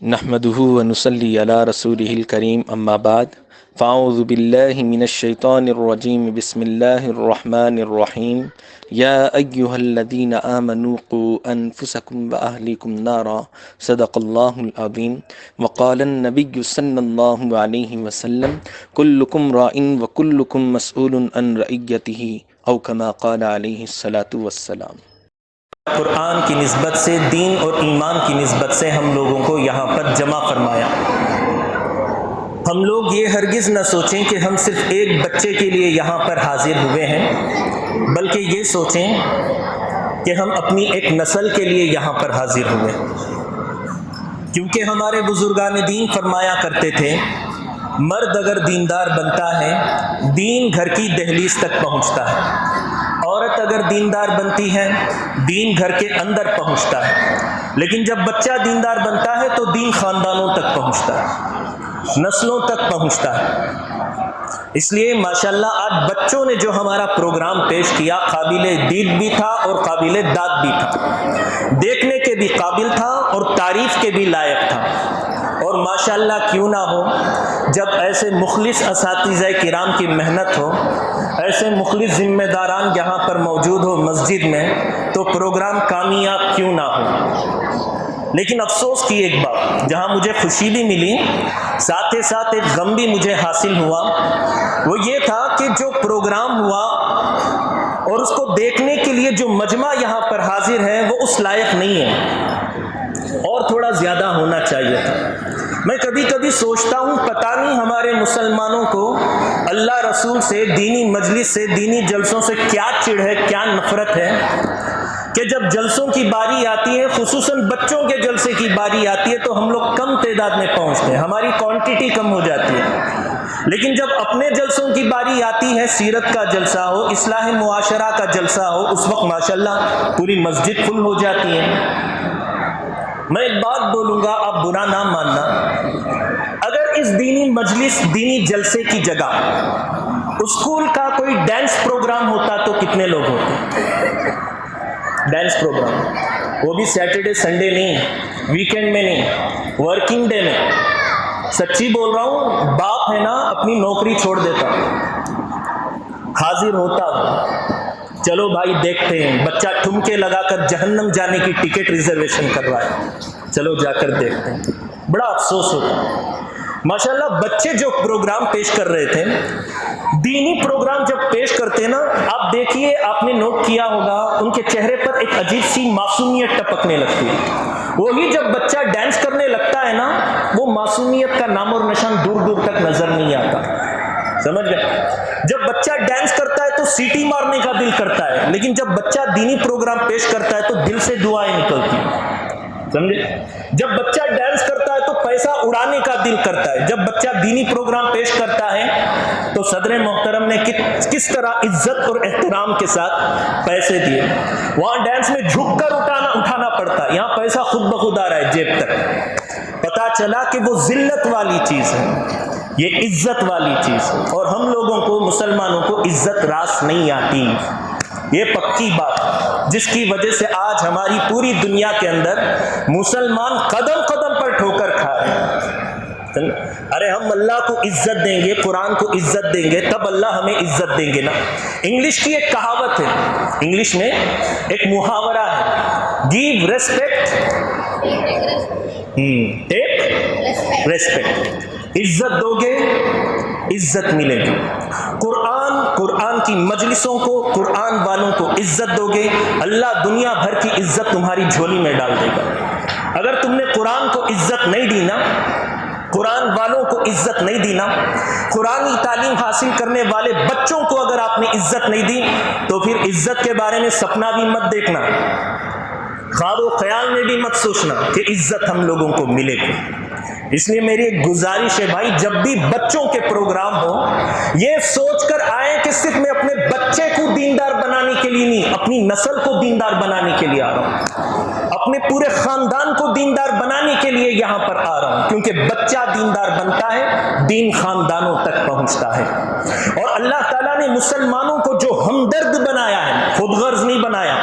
نحمده ونصلي على رسوله الكريم اما بعد فاعوذ بالله من الشيطان الرجيم بسم الله الرحمن الرحيم يا ايها الذين امنوا قوا انفسكم واهليكم نارا صدق الله العظيم وقال النبي صلى الله عليه وسلم كلكم راع وكلكم مسؤول عن رعيته او كما قال عليه الصلاة والسلام۔ قرآن کی نسبت سے، دین اور ایمان کی نسبت سے ہم لوگوں کو یہاں پر جمع فرمایا۔ ہم لوگ یہ ہرگز نہ سوچیں کہ ہم صرف ایک بچے کے لیے یہاں پر حاضر ہوئے ہیں، بلکہ یہ سوچیں کہ ہم اپنی ایک نسل کے لیے یہاں پر حاضر ہوئے، کیونکہ ہمارے بزرگان دین فرمایا کرتے تھے مرد اگر دیندار بنتا ہے دین گھر کی دہلیز تک پہنچتا ہے، عورت اگر دیندار بنتی ہے دین گھر کے اندر پہنچتا ہے، لیکن جب بچہ دیندار بنتا ہے تو دین خاندانوں تک پہنچتا ہے، نسلوں تک پہنچتا ہے۔ اس لیے ماشاءاللہ آج بچوں نے جو ہمارا پروگرام پیش کیا قابل دید بھی تھا اور قابل داد بھی تھا، دیکھنے کے بھی قابل تھا اور تعریف کے بھی لائق تھا۔ اور ماشاءاللہ کیوں نہ ہو، جب ایسے مخلص اساتذہ کرام کی محنت ہو، ایسے مخلص ذمہ داران یہاں پر موجود ہو مسجد میں، تو پروگرام کامیاب کیوں نہ ہو۔ لیکن افسوس کی ایک بات، جہاں مجھے خوشی بھی ملی ساتھ ہی ساتھ ایک غم بھی مجھے حاصل ہوا، وہ یہ تھا کہ جو پروگرام ہوا اور اس کو دیکھنے کے لیے جو مجمع یہاں پر حاضر ہے وہ اس لائق نہیں ہے، اور تھوڑا زیادہ ہونا چاہیے تھا۔ میں کبھی کبھی سوچتا ہوں پتہ نہیں ہمارے مسلمانوں کو اللہ رسول سے، دینی مجلس سے، دینی جلسوں سے کیا چڑ ہے، کیا نفرت ہے کہ جب جلسوں کی باری آتی ہے، خصوصاً بچوں کے جلسے کی باری آتی ہے تو ہم لوگ کم تعداد میں پہنچتے ہیں، ہماری کوانٹٹی کم ہو جاتی ہے، لیکن جب اپنے جلسوں کی باری آتی ہے، سیرت کا جلسہ ہو، اصلاح معاشرہ کا جلسہ ہو، اس وقت ماشاءاللہ پوری مسجد فل ہو جاتی ہے۔ میں ایک بات بولوں گا، آپ برا نہ ماننا، اگر اس دینی مجلس، دینی جلسے کی جگہ اسکول کا کوئی ڈانس پروگرام ہوتا تو کتنے لوگ ہوتے؟ ڈانس پروگرام، وہ بھی سیٹرڈے سنڈے نہیں، ویکینڈ میں نہیں، ورکنگ ڈے میں۔ سچی بول رہا ہوں، باپ ہے نا اپنی نوکری چھوڑ دیتا، حاضر ہوتا ہوں، چلو بھائی دیکھتے ہیں، بچہ ٹھمکے لگا کر جہنم جانے کی ٹکٹ ریزرویشن کر رہا ہے، چلو جا کر دیکھتے ہیں۔ بڑا افسوس ہوتا۔ ماشاءاللہ بچے جو پروگرام پیش کر رہے تھے، دینی پروگرام جب پیش کرتے نا، آپ دیکھیے، آپ نے نوٹ کیا ہوگا ان کے چہرے پر ایک عجیب سی معصومیت ٹپکنے لگتی ہے۔ وہی جب بچہ ڈانس کرنے لگتا ہے نا، وہ معصومیت کا نام اور نشان دور دور تک نظر نہیں آتا، سمجھ گئے؟ جب بچہ ڈانس کرتا ہے تو سیٹی مارنے کا دل کرتا ہے، لیکن جب بچہ دینی پروگرام پیش کرتا ہے تو دل سے دعائیں نکلتی ہیں، سمجھے؟ جب بچہ ڈانس کرتا ہے تو پیسہ اڑانے کا دل کرتا ہے، جب بچہ دینی پروگرام پیش کرتا ہے تو صدر محترم نے کس طرح عزت اور احترام کے ساتھ پیسے دیے۔ وہاں ڈانس میں جھک کر اٹھانا پڑتا ہے، یہاں پیسہ خود بخود آ رہا ہے جیب تک۔ پتا چلا کہ وہ ذلت والی چیز ہے، یہ عزت والی چیز ہے، اور ہم لوگوں کو، مسلمانوں کو عزت راس نہیں آتی، یہ پکی بات، جس کی وجہ سے آج ہماری پوری دنیا کے اندر مسلمان قدم قدم پر ٹھوکر کھا رہے ہیں۔ ارے ہم اللہ کو عزت دیں گے، قرآن کو عزت دیں گے، تب اللہ ہمیں عزت دیں گے نا۔ انگلش کی ایک کہاوت ہے، انگلش میں ایک محاورہ ہے، گیو ریسپیکٹ ٹیک ریسپیکٹ، عزت دو گے عزت ملے گی۔ قرآن کی مجلسوں کو، قرآن والوں کو عزت دو گے، اللہ دنیا بھر کی عزت تمہاری جھولی میں ڈال دے گا۔ اگر تم نے قرآن کو عزت نہیں دی نا، قرآن والوں کو عزت نہیں دی نا، قرآنی تعلیم حاصل کرنے والے بچوں کو اگر آپ نے عزت نہیں دی، تو پھر عزت کے بارے میں سپنا بھی مت دیکھنا، خواب و خیال میں بھی مت سوچنا کہ عزت ہم لوگوں کو ملے گی۔ اس لیے میری ایک گزارش ہے بھائی، جب بھی بچوں کے پروگرام ہو، یہ سوچ کر آئیں کہ صرف میں اپنے بچے کو دیندار بنانے کے لیے نہیں، اپنی نسل کو دیندار بنانے کے لیے آ رہا ہوں، اپنے پورے خاندان کو دیندار بنانے کے لیے یہاں پر آ رہا ہوں، کیونکہ بچہ دیندار بنتا ہے، دین خاندانوں تک پہنچتا ہے۔ اور اللہ تعالیٰ نے مسلمانوں کو جو ہمدرد بنایا ہے، خود غرض نہیں بنایا،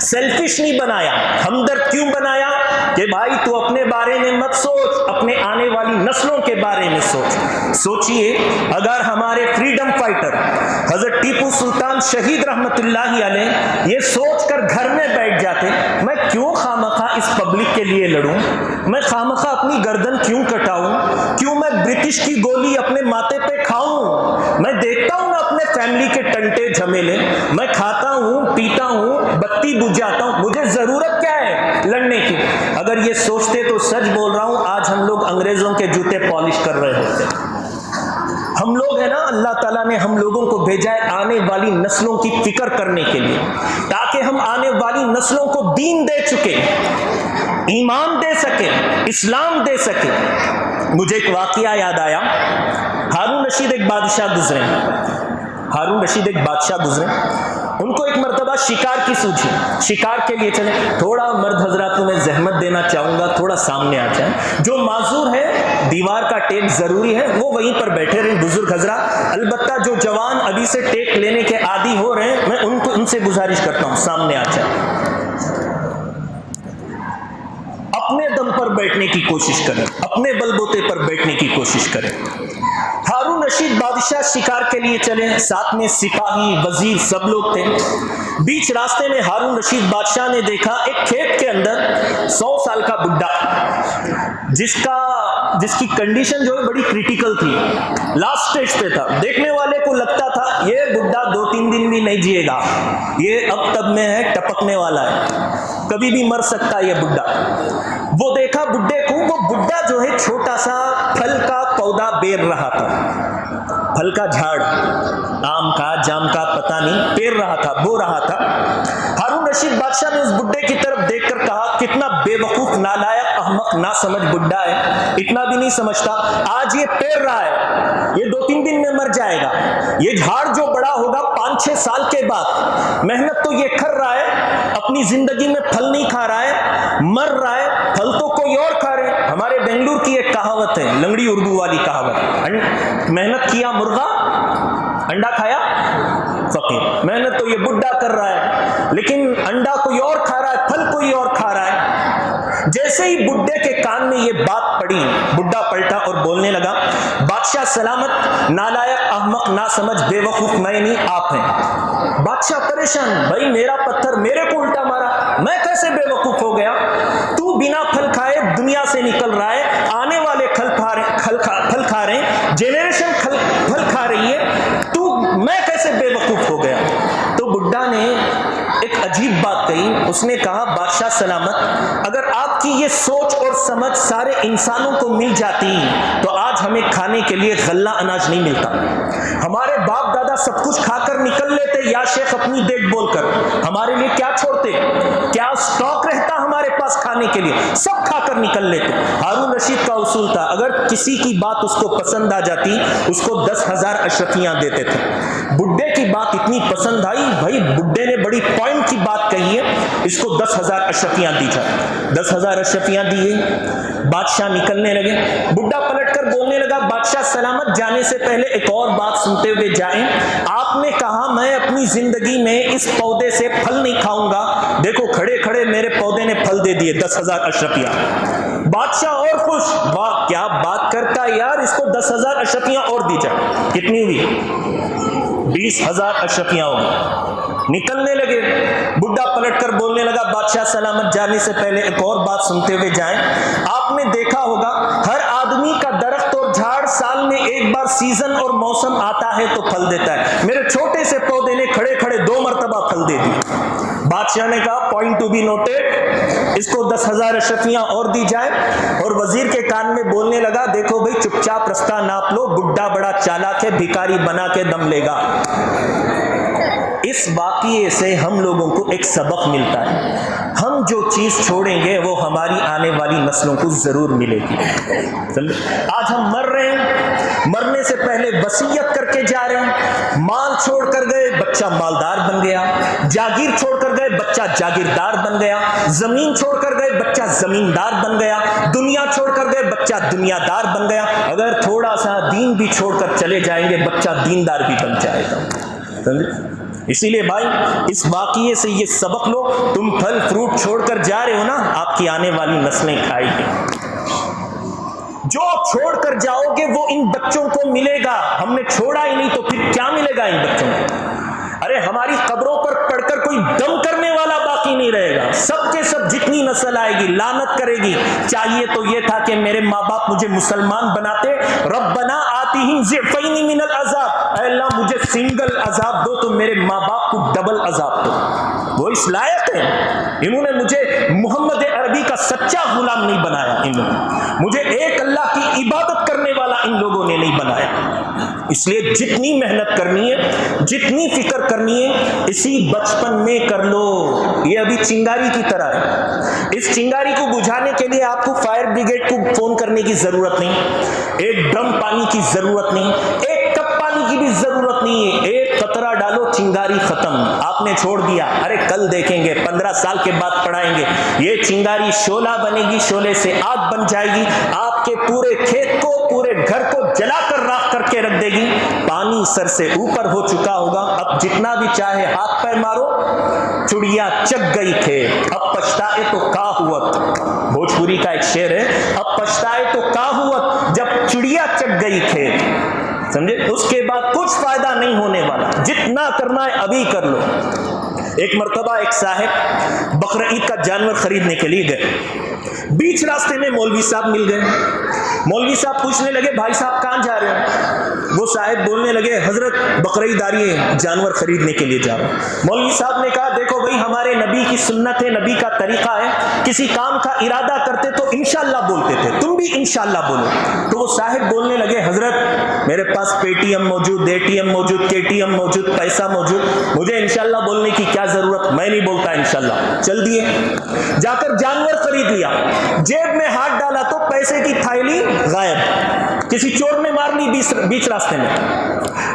سیلفش نہیں بنایا۔ ہمدرد کیوں بنایا؟ کہ بھائی تو اپنے بارے میں مت سوچ، اپنے آنے والی نسلوں کے بارے میں سوچ۔ سوچئے اگر ہمارے فریڈم فائٹر حضرت ٹیپو سلطان شہید رحمت اللہ علیہ یہ سوچ کر گھر میں بیٹھ جاتے میں کیوں خواہ اس پبلک کے لیے لڑوں، میں خواہ اپنی گردن کیوں کٹاؤں، کیوں میں برٹش کی گولی اپنے ماتھے پہ کھاؤں؟ میں دیکھتا ہوں نا اپنے فیملی کے ٹنٹے جھمیلے، میں کھاتا ہوں پیتا ہوں بتی بجھاتا ہوں، مجھے ضرورت کیا ہے لڑنے کی؟ اگر یہ سوچتے تو سچ بول رہا ہوں آج ہم لوگ انگریزوں کے جوتے پالش کر رہے ہوتے۔ ہم لوگ ہیں نا، اللہ تعالیٰ نے ہم لوگوں کو بھیجا ہے آنے والی نسلوں کی فکر کرنے کے لیے، تاکہ ہم آنے والی نسلوں کو دین دے چکے، ایمان دے سکے، اسلام دے سکے۔ مجھے ایک واقعہ یاد آیا، ہارون رشید ایک بادشاہ گزرے، ان کو ایک مرتبہ شکار کی سوچی، شکار کے لیے چلے، تھوڑا مرد حضرات کو میں زحمت دینا چاہوں گا تھوڑا سامنے آ جائیں، جو معذور ہے دیوار کا ٹیک ضروری ہے وہ وہیں پر بیٹھے رہیں بزرگ حضرات، البتہ جو جوان ابھی سے ٹیک لینے کے عادی ہو رہے ہیں میں ان سے گزارش کرتا ہوں سامنے آ جائیں، اپنے دم پر بیٹھنے کی کوشش کریں، اپنے بل بوتے پر بیٹھنے کی کوشش کریں۔ ہارون رشید بادشاہ شکار کے لیے چلے، ساتھ میں سپاہی وزیر سب لوگ تھے۔ بیچ راستے میں ہارون رشید بادشاہ نے دیکھا ایک کھیت کے اندر 100 سال کا بڈھا، جس کی کنڈیشن جو ہے بڑی کریٹیکل تھی، لاسٹ سٹیج پہ تھا۔ دیکھنے والے کو لگتا تھا یہ بڈھا 2-3 دن بھی نہیں جیے گا، یہ اب تب میں ہے ٹپکنے والا ہے، کبھی بھی مر سکتا ہے یہ بڈھا۔ وہ دیکھا بڈھے کو، وہ بڈھا جو ہے چھوٹا سا پھل کا پودا بیر رہا تھا، پھل کا جھاڑ، آم کا جام کا پتہ نہیں، پیر رہا تھا، بو رہا تھا۔ ہارون رشید بادشاہ نے اس بڈھے کی طرف دیکھ کر کہا کتنا بے وقوف نالائق احمق ناسمجھ بڈھا ہے، اتنا بھی نہیں سمجھتا، آج یہ پیر رہا ہے، یہ 2-3 دن میں مر جائے گا، یہ جھاڑ جو بڑا ہوگا 5-6 سال کے بعد، محنت تو یہ کر رہا ہے، اپنی زندگی میں پھل نہیں کھا رہا ہے، مر رہا ہے، پھل تو کوئی اور کھا رہے ہیں۔ ہمارے بنگلور کی ایک کہاوت ہے، لنگڑی اردو والی کہاوت، محنت کیا مرغا انڈا کھایا فقیر، محنت تو یہ بڈھا کر رہا ہے لیکن انڈا کوئی اور کھا رہا ہے، پھل کوئی اور کھا رہا ہے۔ جیسے ہی بڈھے کے کان میں یہ بات پڑی، بڈھا پلٹا اور بولنے لگا بادشاہ سلامت، نالائق احمق ناسمجھ بے وقوف میں نہیں آپ ہیں۔ بادشاہ پریشان، بھائی میرا پتھر میرے کو الٹا مارا، میں کیسے بے وقوف ہو گیا؟ تو بنا پھل کھائے دنیا سے نکل رہا ہے، آنے والے پھل کھا رہے ہیں، جنریشن پھل کھا رہی ہے، تو میں کیسے بے وقوف ہو گیا؟ تو بڈھا نے ایک عجیب بات کہی، اس نے کہا بادشاہ سلامت، اگر آپ کی یہ سوچ اور سمجھ سارے انسانوں کو مل جاتی تو آج ہمیں کھانے کے لیے غلہ اناج نہیں ملتا، ہمارے باپ دادا سب کچھ کھا کر نکل لیتے یا شیخ اپنی دیکھ بول کر، ہمارے لیے کیا چھوڑتے، کیا سٹاک رہتا ہمارے پاس کھانے کے لیے، سب کھا کر نکل لیتے۔ ہارون رشید کا اصول تھا اگر کسی کی بات اس کو پسند آ جاتی اس کو 10,000 اشرفیاں دیتے تھے۔ بڈھے کی بات اتنی پسند آئی، بھائی بڈھے نے بڑی پوائنٹ کی بات کہی ہے، اس کو 10,000 اشرفیاں دی جائے۔ 10,000 اشرفیاں دی گئی، بادشاہ نکلنے لگے، بڈھا پلٹ کر بولنے لگا بادشاہ سلامت، جانے سے پہلے ایک اور بات سنتے ہوئے جائیں، آپ نے کہا میں اپنی زندگی میں اس پودے سے پھل نہیں کھاؤں گا، دیکھو کھڑے کھڑے میرے پودے نے پھل دے دیے 10,000 اشرفیاں۔ بادشاہ اور خوش، واہ کیا بات کرتا ہے یار، اس کو 10,000 اشرفیاں اور دی جائے۔ کتنی ہوئی؟ 20,000 اشرفیاں ہو گئی۔ نکلنے لگے، بڈھا پلٹ کر بولنے لگا بادشاہ سلامت، جانے سے پہلے ایک اور بات سنتے ہوئے جائیں، آپ نے دیکھا ہوگا ہر آدمی کا درخت اور جھاڑ سال میں ایک بار سیزن اور موسم آتا ہے تو پھل دیتا ہے، میرے چھوٹے سے پودے نے کھڑے کھڑے 2 مرتبہ پھل دے دیے۔ بادشاہ نے کہا پوائنٹ ٹو بی نوٹڈ، اس کو 10,000 اشرفیاں اور دی جائے، اور وزیر کے کان میں بولنے لگا دیکھو بھائی چپ چاپ رستہ ناپ لو، بڈھا بڑا چالاک ہے، بھکاری بنا کے دم لے گا۔ اس واقعے سے ہم لوگوں کو ایک سبق ملتا ہے، ہم جو چیز چھوڑیں گے وہ ہماری آنے والی نسلوں کو ضرور ملے گی۔ آج ہم مر رہے ہیں، مرنے سے پہلے وصیت کر کے جا رہے ہیں، مال چھوڑ کر گئے بچہ مالدار بن گیا، جاگیر چھوڑ کر گئے بچہ جاگیردار بن گیا، زمین چھوڑ کر گئے بچہ زمیندار بن گیا، دنیا چھوڑ کر گئے بچہ دنیا دار بن گیا، اگر تھوڑا سا دین بھی چھوڑ کر چلے جائیں گے بچہ دیندار بھی بن جائے گا۔ اسی لیے بھائی اس واقعے سے یہ سبق لو، تم پھل فروٹ چھوڑ کر جا رہے ہو نا، آپ کی آنے والی نسلیں کھائیں گی۔ جو چھوڑ کر جاؤ گے وہ ان بچوں کو ملے گا، ہم نے چھوڑا ہی نہیں تو پھر کیا ملے گا ان بچوں کو؟ ارے ہماری قبروں پر پڑھ کر کوئی دم کرنے والا باقی نہیں رہے گا، سب کے سب جتنی نسل آئے گی لعنت کرے گی۔ چاہیے تو یہ تھا کہ میرے ماں باپ مجھے مسلمان بناتے، ربنا آتیہم ضعفین من العذاب، اے اللہ مجھے سنگل عذاب دو تو میرے ماں باپ کو ڈبل عذاب دو۔ وہ اس لائق ہیں، انہوں نے مجھے محمد عربی کا سچا غلام نہیں بنایا، انہوں نے مجھے ایک اللہ کی عبادت کرنے والا ان لوگوں نے نہیں بنایا۔ اس لیے جتنی محنت کرنی ہے، جتنی فکر کرنی ہے، اسی بچپن میں کر لو۔ یہ ابھی چنگاری کی طرح ہے، اس چنگاری کو بجھانے کے لیے آپ کو فائر بریگیڈ کو فون کرنے کی ضرورت نہیں، ایک ڈرم پانی کی ضرورت نہیں، ایک کپ پانی کی بھی ضرورت نہیں ہے، ایک قطرہ ڈالو چنگاری ختم۔ آپ نے چھوڑ دیا، ارے کل دیکھیں گے، 15 سال کے بعد پڑھائیں گے، یہ چنگاری شعلہ بنے گی، شعلے سے آگ بن جائے گی، آپ کے پورے کھیت کو، پورے گھر کو جلا کر راکھ کر کے رکھ دے گی۔ پانی سر سے اوپر ہو چکا ہوگا، اب جتنا بھی چاہے ہاتھ پیر مارو، چڑیا چگ گئی کھیت، اب پچھتائے تو کا ہوت۔ بھوجپوری کا ایک شعر ہے، اب پچھتائے تو کا ہوت، جب چڑیا چگ گئی کھیت، سمجھے؟ اس کے بعد کچھ فائدہ نہیں ہونے والا، جتنا کرنا ہے ابھی کر لو۔ ایک مرتبہ ایک صاحب بقرہ عید کا جانور خریدنے کے لیے گئے، بیچ راستے میں مولوی صاحب مل گئے۔ مولوی صاحب پوچھنے لگے بھائی صاحب کہاں جا رہے ہیں؟ وہ صاحب بولنے لگے حضرت بقرہ عید آ رہی ہے، جانور خریدنے کے لیے جا رہا ہوں۔ مولوی صاحب نے کہا دیکھو بھائی ہمارے نبی کی سنت ہے، نبی کا طریقہ ہے، کسی کام کا ارادہ کرتے تو انشاءاللہ بولتے تھے، تم بھی انشاءاللہ بولو۔ تو وہ صاحب بولنے لگے حضرت میرے پاس پے ٹی ایم موجود، اے ٹی ایم موجود، کے ٹی ایم موجود، پیسہ موجود، مجھے انشاءاللہ بولنے کی کیا ضرورت، میں نہیں بولتا انشاءاللہ۔ چل دیے، جا کر جانور خرید لیا، جیب میں ہاتھ ڈالا تو پیسے کی تھیلی غائب، کسی چور نے مار لی بیچ راستے میں۔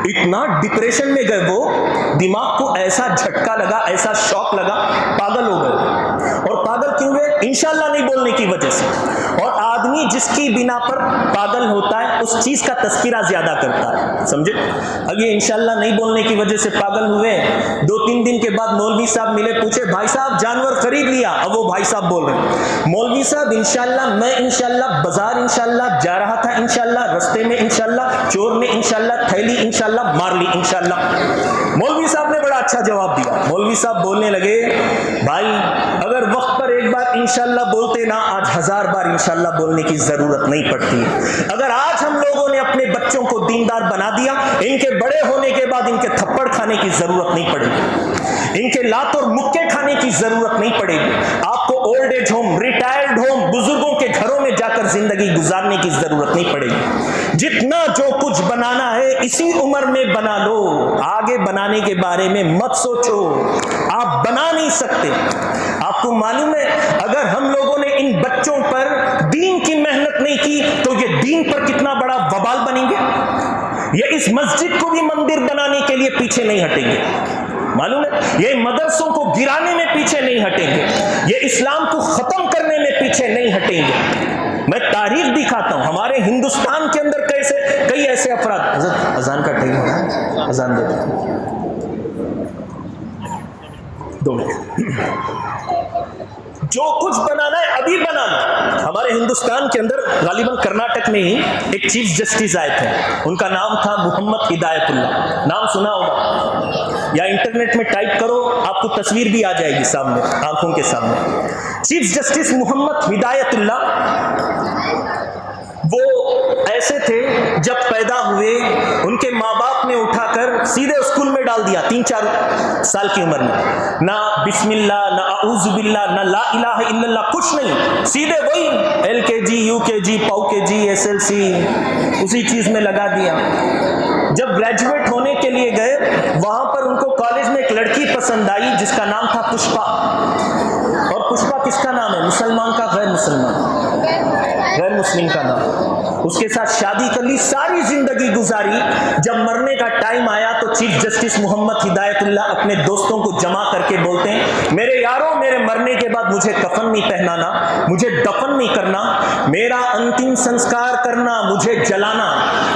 اتنا ڈپریشن میں گئے وہ، دماغ کو ایسا جھٹکا لگا، ایسا شوق لگا، پاگل ہو گئے۔ اور پاگل کیوں ہوئے؟ انشاءاللہ نہیں بولنے کی وجہ سے۔ اور آدمی جس کی بنا پر پاگل ہوتا ہے اس چیز کا تذکرہ زیادہ کرتا ہے، سمجھے؟ اب یہ انشاءاللہ نہیں بولنے کی وجہ سے پاگل ہوئے۔ 2-3 دن کے بعد مولوی صاحب ملے، پوچھے بھائی صاحب جانور خرید لیا؟ اب وہ بھائی صاحب بول رہے ہیں مولوی صاحب انشاءاللہ، میں انشاءاللہ بازار انشاءاللہ جا رہا تھا، انشاءاللہ رستے میں انشاءاللہ چور نے انشاءاللہ تھیلی انشاءاللہ مار لی انشاءاللہ۔ مولوی صاحب نے بڑا اچھا جواب دیا۔ مولوی صاحب بولنے لگے بھائی اگر وقت پر ایک بار انشاءاللہ بولتے نا، آج 1000 بار انشاءاللہ بولنے کی ضرورت نہیں پڑتی۔ اگر آج ہم لوگوں نے اپنے بچوں کو دیندار بنا دیا، ان کے بڑے ہونے کے بعد ان کے تھپڑ کھانے کی ضرورت نہیں پڑے گی، ان کے لات اور مکے کھانے کی ضرورت نہیں پڑے گی، آپ کو old age home, retired home, بزرگوں کے گھروں میں جا کر زندگی گزارنے کی ضرورت نہیں پڑے گی۔ جتنا جو کچھ بنانا ہے اسی عمر میں بنا لو، آگے بنانے کے بارے میں مت سوچو، آپ بنا نہیں سکتے۔ آپ کو معلوم ہے اگر ہم لوگوں نے ان بچوں پر دین کی محنت نہیں کی تو یہ دین پر کتنا بڑا وبال بنیں گے۔ یہ اس مسجد کو بھی مندر بنانے کے لیے پیچھے نہیں ہٹیں گے، معلوم ہے؟ یہ مدرسوں کو گرانے میں پیچھے نہیں ہٹیں گے، یہ اسلام کو ختم کرنے میں پیچھے نہیں ہٹیں گے۔ میں تاریخ دکھاتا ہوں ہمارے ہندوستان کے اندر کئی ایسے افراد، حضرت اذان کا ٹائم ہے، اذان دے دیں 2 منٹ، جو کچھ بنانا ہے ابھی بنانا۔ ہمارے ہندوستان کے اندر غالباً کرناٹک میں ہی ایک چیف جسٹس آئے تھے، ان کا نام تھا محمد ہدایت اللہ، نام سنا ہوگا یا انٹرنیٹ میں ٹائپ کرو آپ کو تصویر بھی آ جائے گی سامنے، آنکھوں کے سامنے۔ چیف جسٹس محمد ہدایت اللہ وہ ایسے تھے جب پیدا ہوئے ان کے ماں باپ نے اٹھا کر سیدھے اسکول میں ڈال دیا 3-4 سال کی عمر میں، نہ بسم اللہ، نہ اعوذ باللہ، نہ لا الہ الا اللہ، کچھ نہیں، سیدھے وہی LKG UKG پاؤ کے جی SLC اسی چیز میں لگا دیا۔ جب گریجویٹ ہونے کے لیے گئے وہاں پر ان کو کالج میں ایک لڑکی پسند آئی جس کا نام تھا پشپا، اور پشپا کس کا نام ہے؟ مسلمان کا غیر مسلمان؟ غیر مسلم کا نام، اس کے ساتھ شادی کر لی، ساری زندگی گزاری. جب مرنے کا ٹائم آیا تو چیف جسٹس محمد ہدایت اللہ اپنے دوستوں کو جمع کر کے بولتے ہیں میرے یاروں میرے مرنے کے بعد مجھے کفن نہیں پہنانا، مجھے دفن نہیں کرنا، میرا انتم سنسکار کرنا، مجھے جلانا،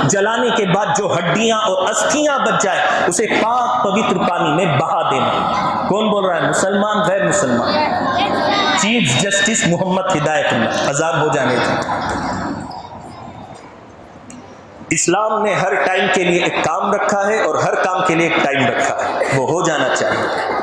جلانے کے بعد جو ہڈیاں اور استھیاں بچ جائے اسے پاک پوتر پانی میں بہا دینا. کون بول رہا ہے؟ مسلمان غیر مسلمان؟ چیف جسٹس محمد ہدایت اللہ. عذاب ہو جانے تھے. اسلام نے ہر ٹائم کے لیے ایک کام رکھا ہے اور ہر کام کے لیے ایک ٹائم رکھا ہے، وہ ہو جانا چاہیے.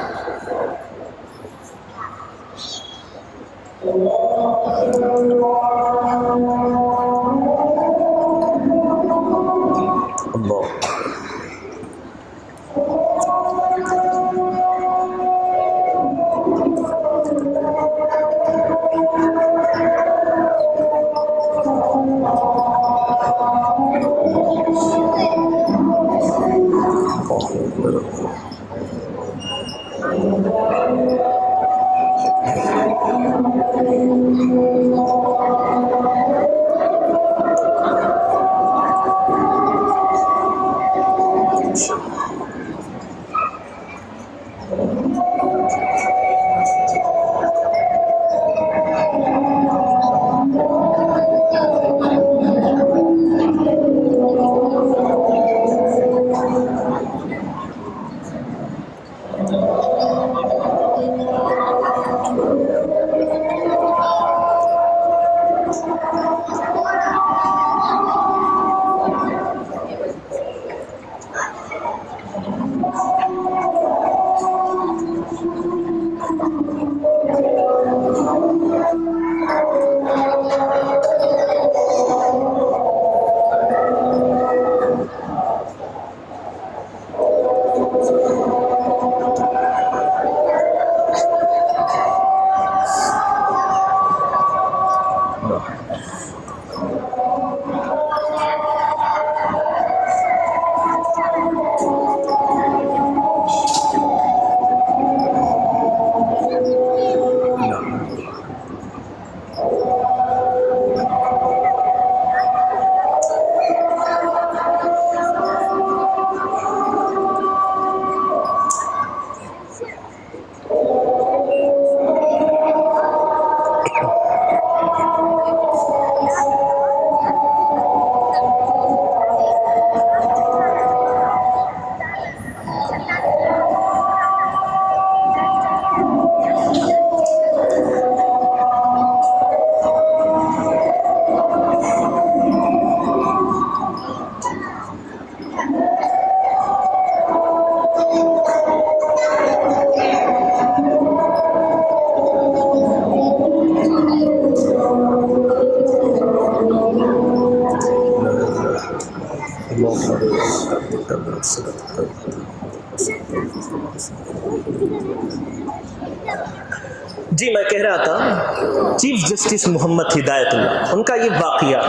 جی میں کہہ رہا تھا چیف جسٹس محمد ہدایت اللہ، ان کا یہ واقعہ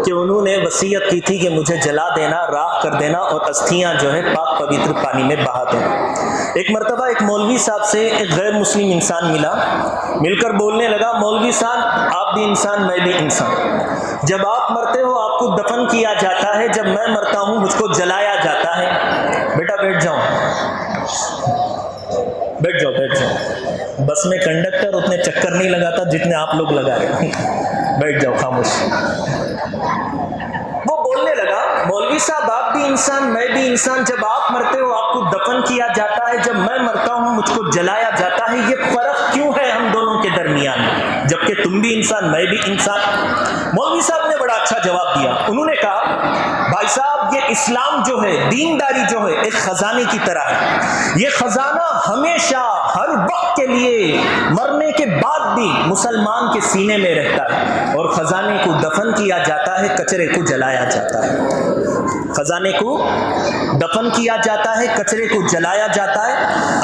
کہ انہوں نے وصیت کی تھی کہ مجھے جلا دینا، راکھ کر دینا اور استھیاں جو ہے پاک پوتر پانی میں بہا دینا. ایک مرتبہ ایک مولوی صاحب سے ایک غیر مسلم انسان مل کر بولنے لگا مولوی صاحب آپ بھی انسان میں بھی انسان، جب آپ مرتے ہو آپ کو دفن کیا جاتا ہے، جب میں مرتا ہوں مجھ کو جلایا جاتا ہے. بیٹا بیٹھ جاؤ بیٹھ جاؤ بیٹھ جاؤ، بس میں کنڈکٹر اتنے چکر نہیں لگاتا جتنے آپ لوگ لگا رہے. بیٹھ جاؤ خاموش. وہ بولنے لگا مولوی صاحب آپ بھی انسان میں بھی انسان، جب آپ مرتے ہو آپ کو دفن کیا جاتا ہے، جب میں مرتا ہوں مجھ کو جلایا جاتا ہے، یہ فرق کیوں ہے ہم دونوں کے درمیان جبکہ تم بھی انسان میں بھی انسان؟ مولوی صاحب نے بڑا اچھا جواب دیا. انہوں نے کہا بھائی صاحب یہ اسلام جو ہے، دینداری جو ہے ایک خزانے کی طرح ہے. یہ خزانہ ہمیشہ ہر وقت کے لیے مرنے کے بعد بھی مسلمان کے سینے میں رہتا ہے، اور خزانے کو دفن کیا جاتا ہے، کچرے کو جلایا جاتا ہے. خزانے کو دفن کیا جاتا ہے، کچرے کو جلایا جاتا ہے.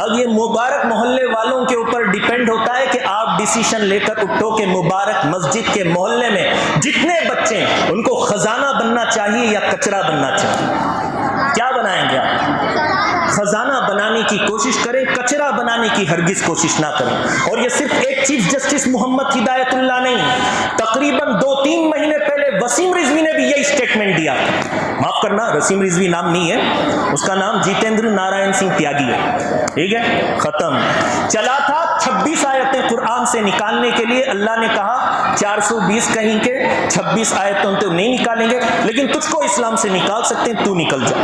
اب یہ مبارک محلے والوں کے اوپر ڈیپینڈ ہوتا ہے کہ آپ ڈیسیشن لے کر اٹھو کہ مبارک مسجد کے محلے میں جتنے بچے ہیں ان کو خزانہ بننا چاہیے یا کچرا بننا چاہیے. کیا بنائیں گے آپ؟ خزانہ بنانے کی کوشش کریں، کچرا بنانے کی ہرگز کوشش نہ کریں. اور یہ صرف ایک چیف جسٹس محمد ہدایت اللہ نہیں، تقریباً تقریباً 2-3 مہینے پہلے وسیم رضوی نے بھی یہی سٹیٹمنٹ دیا. معاف کرنا، وسیم رضوی نام نہیں ہے اس کا، نام جیتیندر نارائن سنگھ تیاگی ہے. ٹھیک ہے، ختم. چلا تھا 26 آیتیں قرآن سے نکالنے کے لیے. اللہ نے کہا 420 کہیں کے 26 آیتوں تو نہیں نکالیں گے، لیکن تجھ کو اسلام سے نکال سکتے ہیں، تو نکل جا.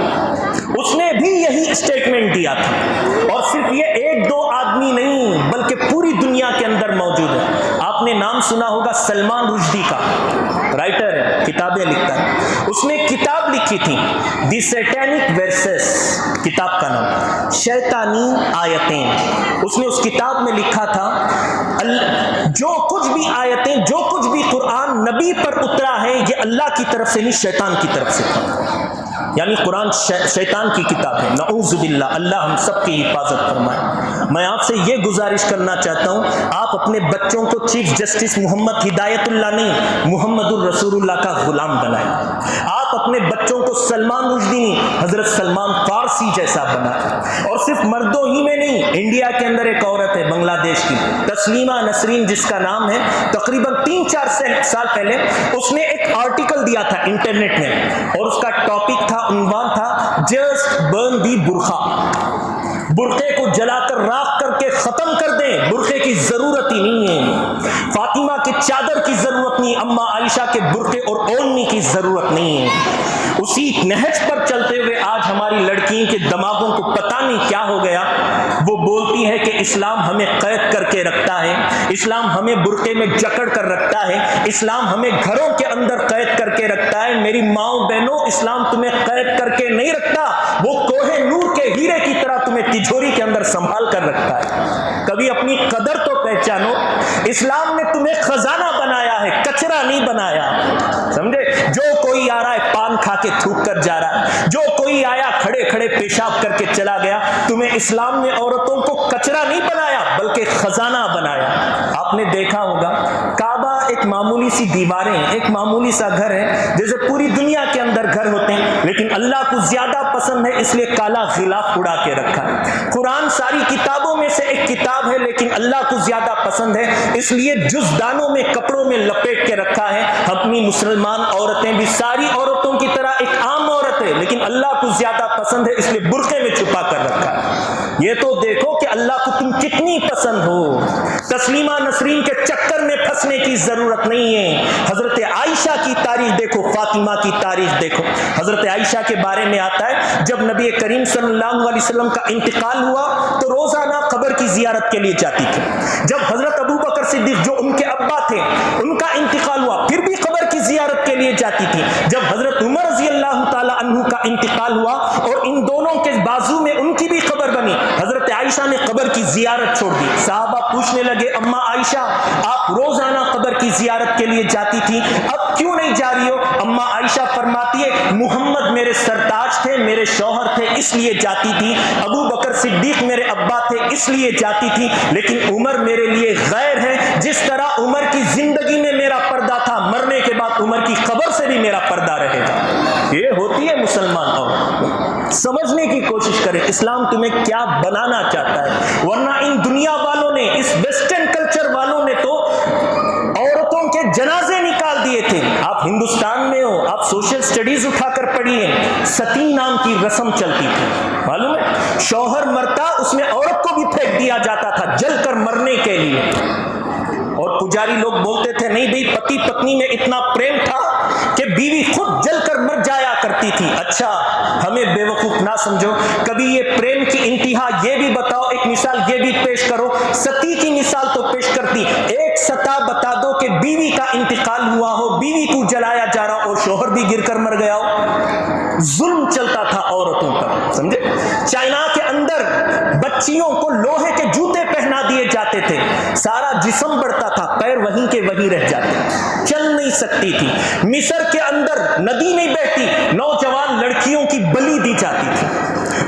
اس نے بھی یہی اسٹیٹمنٹ دیا تھا. اور صرف یہ 1-2 آدمی نہیں بلکہ پوری دنیا کے اندر موجود ہے. آپ نے نام سنا ہوگا سلمان رشدی کا، رائٹر ہے، کتابیں لکھتا ہے. اس نے کتاب لکھی تھی دی سیٹینک ورسز، کتاب کا نام شیطانی آیتیں. اس نے اس کتاب میں لکھا تھا جو کچھ بھی آیتیں، جو کچھ بھی قرآن نبی پر اترا ہے یہ اللہ کی طرف سے نہیں، شیطان کی طرف سے تھا. یعنی قرآن شیطان کی کتاب ہے. نعوذ باللہ، اللہ ہم سب کی حفاظت فرمائے. میں آپ سے یہ گزارش کرنا چاہتا ہوں، آپ اپنے بچوں کو چیف جسٹس محمد ہدایت اللہ نہیں، محمد الرسول اللہ کا غلام بنائیں. آپ اپنے بچوں کو سلمان رشدی نہیں، حضرت سلمان فارسی جیسا بنائیں. اور صرف مردوں ہی میں نہیں، انڈیا کے اندر ایک عورت ہے بنگلہ دیش کی، تسلیمہ نسرین جس کا نام ہے، تقریباً 3-4 سال پہلے اس نے ایک آرٹیکل دیا تھا انٹرنیٹ میں، اور اس کا ٹاپک تھا، عنوان تھا جسٹ برن دی برقع. برقعے کو جلا کر راکھ کر کے ختم کر دیں، برقعے کی ضرورت ہی نہیں ہے. فاطمہ کی چادر کی ضرورت نہیں، اما عائشہ کے برقعے اور اونی کی ضرورت نہیں ہے. اسی نہج پر چلتے ہوئے آج ہماری لڑکیوں کے دماغوں کو پتہ نہیں کیا ہو گیا. وہ بولتی ہے کہ اسلام ہمیں قید کر کے رکھتا ہے، اسلام ہمیں برقعے میں جکڑ کر رکھتا ہے، اسلام ہمیں گھروں کے اندر قید کر کے رکھتا ہے. میری ماؤں بہنوں، اسلام تمہیں قید کر کے نہیں رکھتا، وہ کوہ نور کے ہیرے کی طرح تمہیں تجوری کے اندر سنبھال کر رکھتا ہے. کبھی اپنی قدر تو پہچانو. اسلام نے تمہیں خزانہ بنایا ہے، کچرا نہیں بنایا. سمجھے؟ جو کوئی آ رہا ہے پان کھا کے تھوک کر جا رہا ہے، جو کوئی آیا کھڑے کھڑے پیشاب کر کے چلا گیا. تمہیں اسلام نے عورتوں کو کچرا نہیں بنایا بلکہ خزانہ بنایا. آپ نے دیکھا ہوگا کعبہ ایک معمولی سی دیواریں، ایک معمولی سا گھر ہے، جیسے پوری دنیا کے اندر گھر ہوتے ہیں، لیکن اللہ کو زیادہ پسند ہے اس لیے کالا غلاف اڑا کے رکھا ہے. قرآن ساری کتابوں میں سے ایک کتاب ہے، لیکن اللہ کو زیادہ پسند ہے اس لیے جزدانوں میں، کپڑوں میں لپیٹ کے رکھا ہے. اپنی مسلمان عورتیں بھی ساری عورتوں کی طرح ایک عام عورت ہے، لیکن اللہ کو زیادہ پسند ہے اس لیے برقعے میں چھپا کر رکھا ہے. یہ تو دیکھو کہ اللہ کو تم کتنی پسند ہو. تسلیمہ نسرین کے چکر میں پھنسنے کی ضرورت نہیں ہے. حضرت عائشہ کی تاریخ دیکھو، فاطمہ کی تاریخ دیکھو. حضرت عائشہ کے بارے میں آتا ہے جب نبی کریم صلی اللہ علیہ وسلم کا انتقال ہوا تو روزانہ قبر کی زیارت کے لیے جاتی تھی. جب حضرت ابو بکر صدیق جو ان کے ابا تھے ان کا انتقال ہوا پھر بھی قبر کی زیارت کے لیے جاتی تھی. جب حضرت عمر رضی اللہ تعالی عنہ کا انتقال ہوا اور ان دونوں کے بازو میں ان کی بھی قبر بنی، حضرت عائشہ نے قبر کی زیارت چھوڑ دی. صحابہ پوچھنے لگے اما عائشہ آپ روزانہ قبر کی زیارت کے لیے جاتی تھی، اب کیوں نہیں جا رہی ہو؟ اما عائشہ فرماتی ہے محمد میرے سرتاج تھے، میرے شوہر تھے اس لیے جاتی تھی، ابو بکر صدیق میرے ابا تھے اس لیے جاتی تھی، لیکن عمر میرے لیے غیر ہے. جس طرح عمر کی زندگی میں میرا پردہ تھا، مرنے کے بعد عمر کی قبر سے بھی میرا پردہ رہے گا. یہ ہوتی ہے مسلمان عورت. سمجھنے کی کوشش کریں اسلام تمہیں کیا بنانا چاہتا ہے، ورنہ ان دنیا والوں نے، اس ویسٹرن کلچر والوں نے تو عورتوں کے جنازے نکال دیے تھے. آپ ہندوستان میں ہو، آپ سوشل سٹڈیز اٹھا کر پڑھیے، ستی نام کی رسم چلتی تھی، معلوم ہے؟ شوہر مرتا اس میں عورت کو بھی پھینک دیا جاتا تھا جل کر مرنے کے لیے. اور پجاری لوگ بولتے تھے نہیں بھئی پتی پتنی میں اتنا پریم تھا کہ بیوی خود جل کر مر جایا کرتی تھی. اچھا ہمیں بے وقوف نہ سمجھو. کبھی یہ پریم کی انتہا یہ بھی بتاؤ، ایک مثال یہ بھی پیش کرو. ستی کی مثال تو پیش کرتی، ایک ستا بتا دو کہ بیوی کا انتقال ہوا ہو، بیوی کو جلایا جا رہا اور شوہر بھی گر کر مر گیا ہو. ظلم چلتا تھا عورتوں پر، سمجھے؟ چائنا کے اندر بچیوں کو لوہے کے جوتے پہنا دیے جاتے تھے، سارا جسم بڑھتا تھا، پیر وہیں کے وہیں رہ جاتے، چل نہیں سکتی تھی. مصر کے اندر ندی نہیں بہتی، نوجوان لڑکیوں کی بلی دی جاتی تھی.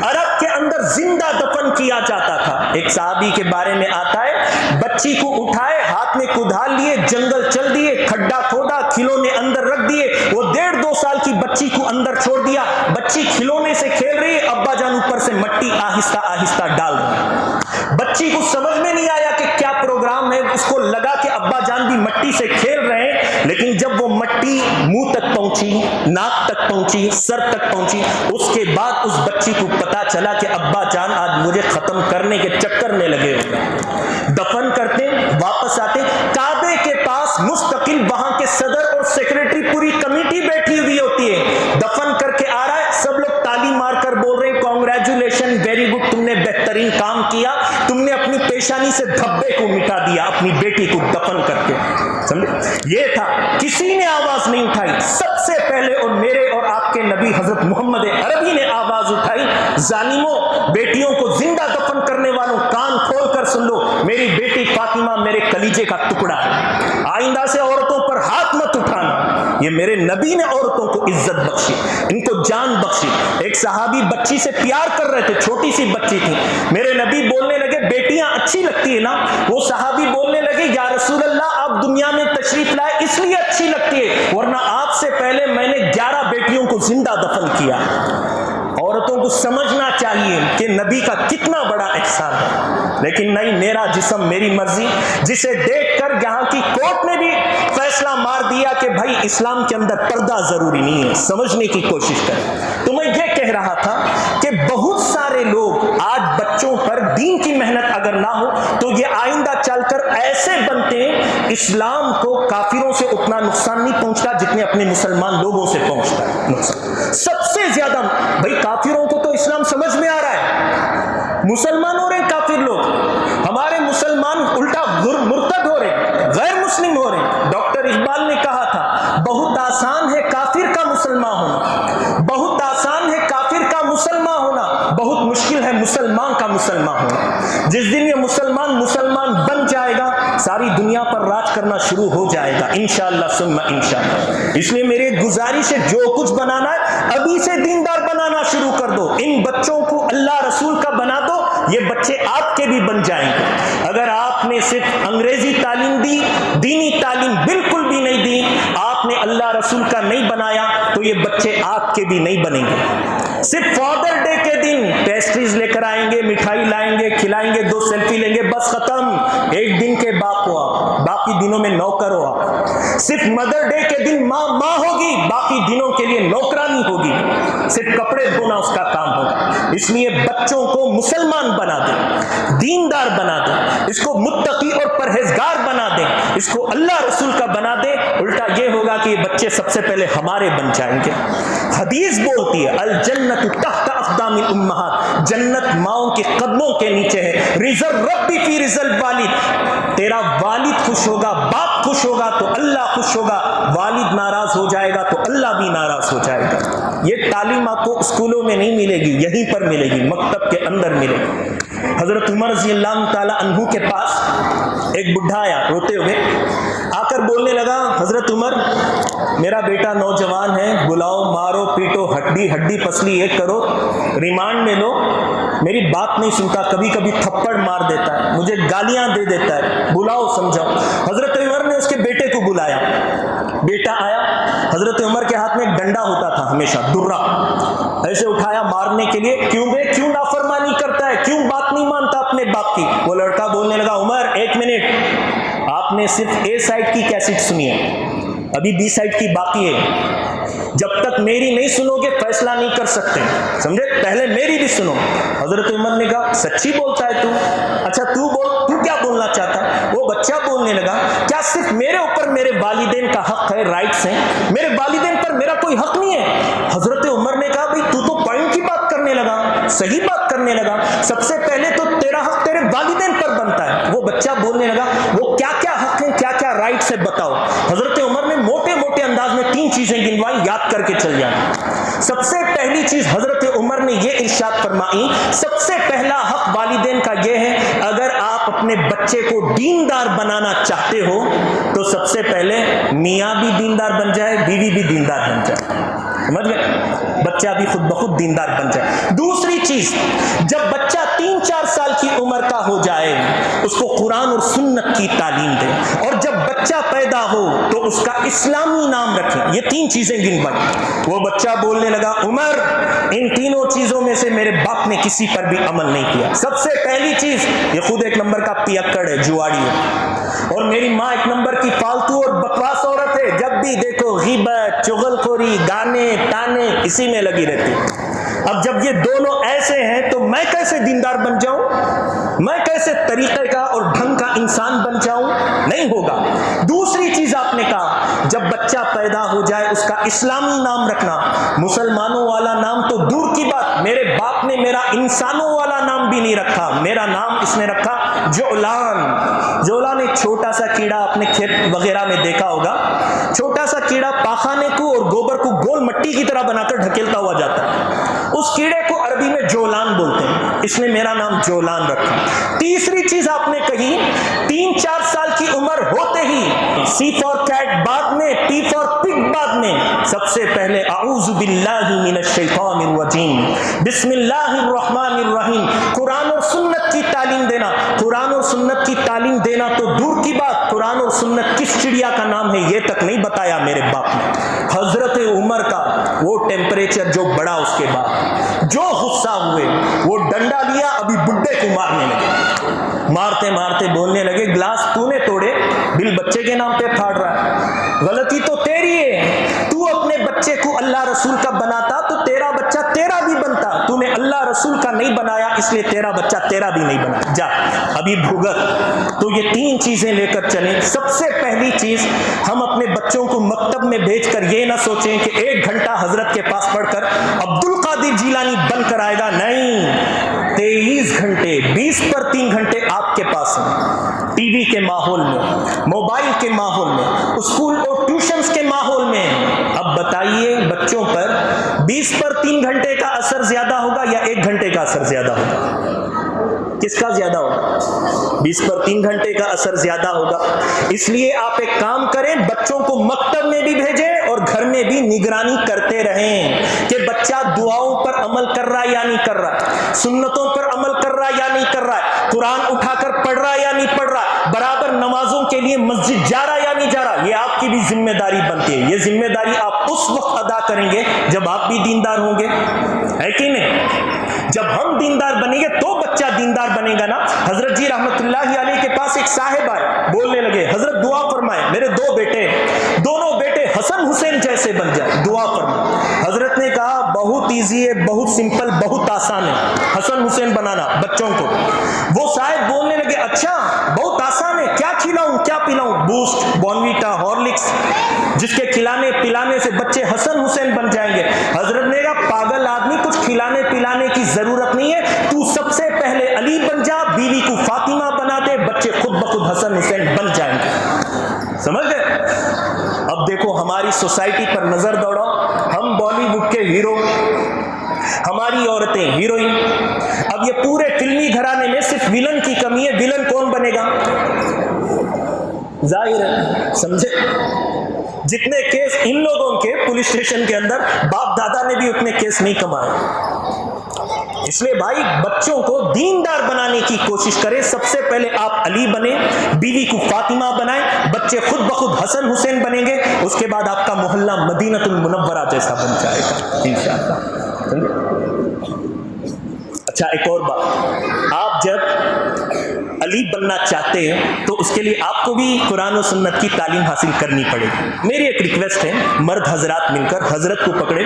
عرب کے اندر زندہ دفن کیا جاتا تھا. ایک صحابی کے بارے میں آتا ہے بچی کو اٹھائے، ہاتھ میں کدال لیے، جنگل چل دیے، کھڈا کھودا، کھلونے اندر رکھ دیے. وہ 1.5-2 سال کی بچی کو اندر چھوڑ دیا. بچی کھلونے سے کھیل رہی ہے، ابا جان اوپر سے مٹی آہستہ آہستہ ڈال رہے. بچی کو سمجھ میں نہیں آیا کہ کیا پروگرام ہے، اس کو لگا کہ ابا جان بھی مٹی سے کھیل رہے ہیں. لیکن جب وہ مٹی منہ تک پہنچی، ناک تک پہنچی، سر تک پہنچی، اس کے بعد اس بچی کو پتا چلا کہ ابا جان آج مجھے ختم کرنے کے چکر میں لگے ہوئے۔ دفن کرتے، واپس آتے، کعبے کے پاس مستقل وہاں کے صدر اور سیکریٹری پوری کمیٹی بیٹھی ہوئی ہوتی ہے، دفن کر کے آ رہا ہے، سب لوگ تالی مار کر بول رہے ہیں کانگریچولیشن، ویری گڈ، تم نے بہترین کام کیا، تم نے اپنی پیشانی سے دھبے کو مٹا دیا اپنی بیٹی کو دفن کر کے۔ سمجھے؟ یہ تھا، کسی نے آواز نہیں اٹھائی، سب سے پہلے اور میرے اور آپ کے نبی حضرت محمد عربی نے آواز اٹھائی، ظالموں، بیٹیوں کو زندہ دفن کرنے والوں، کان کھول کر سن لو، میری بیٹی فاطمہ میرے کلیجے کا ٹکڑا ہے، آئندہ سے عورتوں پر ہاتھ مت اٹھانا۔ یہ میرے نبی نے عورتوں کو عزت بخشی، ان کو جان بخشی۔ ایک صحابی بچی سے پیار کر رہے تھے، چھوٹی سی بچی تھی، میرے نبی بولنے لگے بیٹیاں اچھی لگتی ہے نا؟ وہ صحابی بولنے لگے یا رسول اللہ آپ دنیا میں تشریف لائے اس لیے اچھی لگتی ہے، ورنہ آپ سے پہلے میں نے 11 بیٹیوں کو زندہ دفن کیا۔ عورتوں کو سمجھنا چاہیے کہ نبی کا کتنا بڑا احسان ہے، لیکن نہیں، میرا جسم میری مرضی، جسے دیکھ کر یہاں کی کورٹ نے بھی فیصلہ مار دیا کہ بھائی اسلام کے اندر پردہ ضروری نہیں ہے، سمجھنے کی کوشش کریں۔ تو میں یہ کہہ رہا تھا کہ بہت سارے لوگ آج بچوں پر دین کی محنت اگر نہ ہو تو یہ آئندہ چل کر ایسے بنتے ہیں، اسلام کو کافروں سے اتنا نقصان نہیں پہنچتا جتنے اپنے مسلمان لوگوں سے پہنچتا ہے نقصان۔ سب سے زیادہ بھائی کافروں کو تو اسلام سمجھ میں آ رہا ہے، مسلمان ہو رہے ہیں کافر لوگ، ہمارے مسلمان الٹا مرتد ہو رہے ہیں، غیر مسلم ہو رہے ہیں۔ ڈاکٹر اقبال نے کہا تھا بہت آسان ہے کافر کا مسلمان ہونا، بہت آسان ہے کافر کا مسلمان ہونا، بہت مشکل ہے مسلمان کا مسلمان ہونا۔ جس دن یہ مسلمان بن جائے گا، ساری دنیا پر راج کرنا شروع ہو جائے گا انشاءاللہ ثم انشاءاللہ۔ اس لیے میری گزارش ہے جو کچھ بنانا ہے ابھی سے دیندار بنانا شروع کر دو، ان بچوں کو اللہ رسول کا بنا دو، یہ بچے آپ کے بھی بن جائیں گے۔ اگر آپ نے صرف انگریزی تعلیم دی، دینی تعلیم بالکل بھی نہیں دی، آپ نے اللہ رسول کا نہیں بنایا تو یہ بچے آپ کے بھی نہیں بنیں گے۔ صرف فادر ڈے کے دن پیسٹریز لے کر آئیں گے، مٹھائی لائیں گے، کھلائیں گے، 2 سیلفی لیں گے، بس ختم، ایک دن کے باپ ہو آپ، باقی دنوں میں نوکر ہو آپ۔ صرف مدر ڈے کے دن ماں ہوگی، باقی دنوں کے لیے نوکرانی ہوگی، صرف کپڑے دھونا اس کا کام ہوگا۔ اس لیے بچوں کو مسلمان بنا دیں، دیندار بنا دیں، اس کو متقی اور پرہیزگار بنا دیں، اس کو اللہ رسول کا بنا دیں، الٹا یہ ہوگا کہ یہ بچے سب سے پہلے ہمارے بن جائیں گے۔ حدیث بولتی ہے الجنت تحت اقدام الامہات، جنت ماؤں کے قدموں کے نیچے ہے، رضا ربی فی رضا الوالد، تیرا والد خوش ہوگا، باپ خوش ہوگا تو اللہ خوش ہوگا، والد ناراض ہو جائے گا تو اللہ بھی ناراض ہو جائے گا۔ یہ تعلیم آپ کو اسکولوں میں نہیں ملے گی، یہیں پر ملے گی، مکتب کے اندر ملے گی۔ حضرت عمر رضی اللہ تعالی عنہ کے پاس ایک بڈھا آیا روتے ہوئے، آ کر بولنے لگا حضرت عمر میرا بیٹا نوجوان ہے، بلاؤ، مارو، پیٹو، ہڈی پسلی ایک کرو، ریمانڈ میں لو، میری بات نہیں سنتا، کبھی کبھی تھپڑ مار دیتا ہے، مجھے گالیاں دے دیتا ہے، بلاؤ سمجھاؤ۔ حضرت عمر نے اس کے بیٹے کو بلایا، بیٹا آیا، حضرت عمر کے ہاتھ میں ایک ڈنڈا ہوتا تھا ہمیشہ، درہ، ایسے اٹھایا مارنے کے لیے، کیوں نافرمانی کرتا ہے، کیوں بات نہیں مانتا اپنے باپ کی؟ وہ لڑکا بولنے لگا عمر ایک منٹ، آپ نے صرف اے سائڈ کی کیسٹ سنی ہے، ابھی بی سائڈ کی باقی ہے، جب تک میری نہیں سنو گے فیصلہ نہیں کر سکتے، سمجھے، پہلے میری بھی سنو۔ حضرت عمر نے کہا سچی بولتا ہے تو؟ اچھا تو بول، تو کیا بولنا چاہتا ہے؟ وہ بچہ بولنے لگا کیا صرف میرے اوپر میرے والدین کا حق ہے، رائٹس ہیں، میرے والدین پر میرا کوئی حق نہیں ہے؟ حضرت عمر نے کہا بھئی تو پوائنٹ کی بات کرنے لگا، صحیح بات کرنے لگا، سب سے پہلے تو تیرا حق تیرے والدین پر بنتا ہے۔ وہ بچہ بولنے لگا وہ کیا کیا حق ہیں، کیا کیا رائٹس ہے بتاؤ۔ حضرت عمر نے موٹے انداز میں 3 چیزیں گنوائی، یاد کر کے چل جانا۔ سب سے پہلی چیز حضرت عمر نے یہ ارشاد فرمائی، سب سے پہلا حق والدین کا یہ ہے اگر آپ اپنے بچے کو دیندار بنانا چاہتے ہو تو سب سے پہلے میاں بھی دیندار بن جائے، بیوی بھی دیندار بن جائے، سمجھ گئے، بچہ بھی خود بخود دیندار بن جائے۔ دوسری چیز، جب بچہ 3-4 سال کی عمر کا ہو جائے اس کو قرآن اور سنت کی تعلیم دیں، اور جب بچہ پیدا ہو تو اس کا اسلامی نام رکھیں۔ یہ 3 چیزیں گنوائی۔ وہ بچہ بولنے لگا عمر ان تینوں چیزوں میں سے میرے باپ نے کسی پر بھی عمل نہیں کیا۔ سب سے پہلی چیز، یہ خود ایک نمبر کا پیکڑ ہے، جواڑی ہے، اور میری ماں ایک نمبر کی فالتو اور بکواس عورت ہے، بھی دیکھو غیبت، چغلخوری، گانے تانے اسی میں لگی رہتی ہے۔ اب جب یہ دونوں ایسے ہیں تو میں کیسے دیندار بن جاؤں؟ میں کیسے طریقے کا اور ڈھنگ کا انسان بن جاؤں؟ نہیں ہوگا۔ دوسری چیز آپ نے کہا جب بچہ پیدا ہو جائے اس کا اسلامی نام رکھنا۔ مسلمانوں والا نام تو دور کی بات، میرے باپ نے میرا انسانوں والا نام بھی نہیں رکھا، میرا نام اس نے رکھا جولان۔ جولان ایک چھوٹا سا کیڑا، اپنے کھیت وغیرہ میں دیکھا ہوگا، چھوٹا سا کیڑا پاخانے کو اور گوبر کو گول مٹی کی طرح بنا کر ڈھکیلتا ہوا جاتا ہے، اس کیڑے کو عربی میں جولان بولتے ہیں، اس نے میرا نام جولان رکھا۔ تیسری چیز آپ نے کہی 3-4 سال کی عمر ہوتے ہی، سی فار کیٹ بعد میں، پی فار پگ بعد میں، سب سے پہلے اعوذ باللہ من الشیطان الرجیم، بسم اللہ الرحمن الرحیم، قرآن اور سنت کی تعلیم دینا۔ قرآن اور سنت کی تعلیم دینا تو دور کی بات، قرآن اور سنت کس چڑیا کا نام ہے یہ تک نہیں بتایا میرے باپ نے۔ حضرت عمر کا وہ ٹیمپریچر جو بڑا، اس کے بعد جو غصہ ہوئے وہ ڈنڈا لیا، ابھی بڈھے کو مارنے لگے، مارتے مارتے بولنے لگے گلاس تو نے توڑے، بل بچے کے نام پہ پھاڑ رہا ہے، غلطی تو تیری ہے، تو اپنے بچے کو اللہ رسول کا بناتا تو تیرا بچہ تیرا بھی بنتا، تو نے اللہ رسول کا نہیں بنایا اس لیے تیرا بچہ تیرا بھی نہیں بنا، جا ابھی بھگت۔ تو یہ 3 چیزیں لے کر چلیں۔ سب سے پہلی چیز، ہم اپنے بچوں کو مکتب میں بھیج کر یہ نہ سوچیں کہ 1 گھنٹہ حضرت کے پاس پڑھ کر عبد القادر جیلانی بن کر آئے گا، نہیں، 23 گھنٹے 20 پر 3 گھنٹے آپ کے پاس ہیں، ٹی وی کے ماحول میں، موبائل کے ماحول میں، اسکول اور ٹیوشنز کے ماحول میں۔ اب بتائیے بچوں پر 20 پر 3 گھنٹے کا اثر زیادہ ہوگا یا 1 گھنٹے کا اثر زیادہ ہوگا؟ کس کا زیادہ ہوگا؟ 20 پر 3 گھنٹے کا اثر زیادہ ہوگا۔ اس لیے آپ ایک کام کریں، بچوں کو مکتب میں بھی بھیجیں اور گھر میں بھی نگرانی کرتے رہیں کہ بچہ دعاؤں پر عمل کر رہا ہے یا نہیں کر رہا، سنتوں پر عمل کر رہا ہے یا نہیں کر رہا ہے، قرآن اٹھا کر پڑھ رہا ہے یا نہیں پڑھ رہا، برابر نمازوں کے لیے مسجد جا رہا ہے یا نہیں جا رہا۔ یہ آپ کی بھی ذمہ داری بنتی ہے۔ یہ ذمہ داری آپ اس وقت ادا کریں گے جب آپ بھی دیندار ہوں گے، ہے کہ نہیں؟ جب ہم دیندار بنیں گے تو بچہ دیندار بنے گا نا۔ حضرت جی رحمت اللہ علیہ کے پاس ایک صاحب آئے، بولنے لگے حضرت دعا فرمائے، میرے 2 بیٹے، دونوں بیٹے حسن حسین جیسے بن جائے، دعا فرمائے۔ حضرت نے کہا بہت ایزی ہے، بہت سمپل، بہت آسان ہے حسن حسین بنانا بچوں کو۔ وہ صاحب بولنے لگے اچھا بہت آسان ہے، کیا کھلاؤں کیا پلاؤں؟ بوسٹ، بورنویٹا، ہارلکس، جس کے کھلانے پلانے سے بچے حسن حسین بن جائیں گے۔ حضرت نے کہا پاگل آدمی، کچھ کھلانے پلانے کی ضرورت نہیں ہے، تو سب سے پہلے علی بن جا، بیوی کو فاطمہ بنا دے، بچے خود بخود حسن حسین بن جائیں گے۔ سمجھ گئے؟ اب دیکھو ہماری سوسائٹی پر نظر دوڑاؤ، ہم بالی ووڈ کے ہیرو، ہماری عورتیں ہیروئن، اب یہ پورے فلمی گھرانے میں صرف ویلن کی کمی ہے، ویلن کون بنے گا؟ ظاہر ہے، سمجھے؟ جتنے کیس ان لوگوں کے پولیس اسٹیشن کے اندر، باپ دادا نے بھی اتنے کیس نہیں کمائے۔ اس لیے بھائی بچوں کو دیندار بنانے کی کوشش کریں، سب سے پہلے آپ علی بنیں، بیوی کو فاطمہ بنائیں، بچے خود بخود حسن حسین بنیں گے، اس کے بعد آپ کا محلہ مدینہ المنورہ جیسا بن جائے گا انشاءاللہ۔ اچھا ایک اور بات، آپ جب علی بننا چاہتے ہیں تو اس کے لیے آپ کو بھی قرآن و سنت کی تعلیم حاصل کرنی پڑے گی۔ میری ایک ریکویسٹ ہے، مرد حضرات مل کر حضرت کو پکڑیں،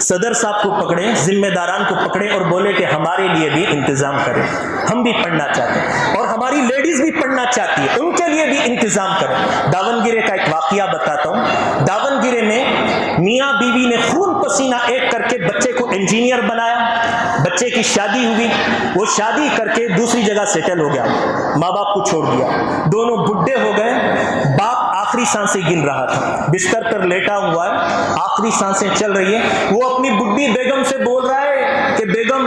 صدر صاحب کو پکڑیں، ذمہ داران کو پکڑیں اور بولے کہ ہمارے لیے بھی انتظام کریں، ہم بھی پڑھنا چاہتے ہیں اور ہماری لیڈیز بھی پڑھنا چاہتی ہے، ان کے لیے بھی انتظام کریں۔ داون گرے کا ایک واقعہ بتاتا ہوں۔ داون گرے میں میاں بیوی نے خون پسینہ ایک کر کے بچے کو انجینئر بنایا، بچے کی شادی ہوئی، وہ شادی کر کے دوسری جگہ سیٹل ہو گیا، ماں باپ کو چھوڑ دیا، دونوں بڈھے ہو گئے، باپ آخری سانسیں گن رہا تھا، بستر پر لیٹا ہوا ہے، آخری سانسیں چل رہی ہیں، وہ اپنی بڈھی بیگم سے بول رہا ہے کہ بیگم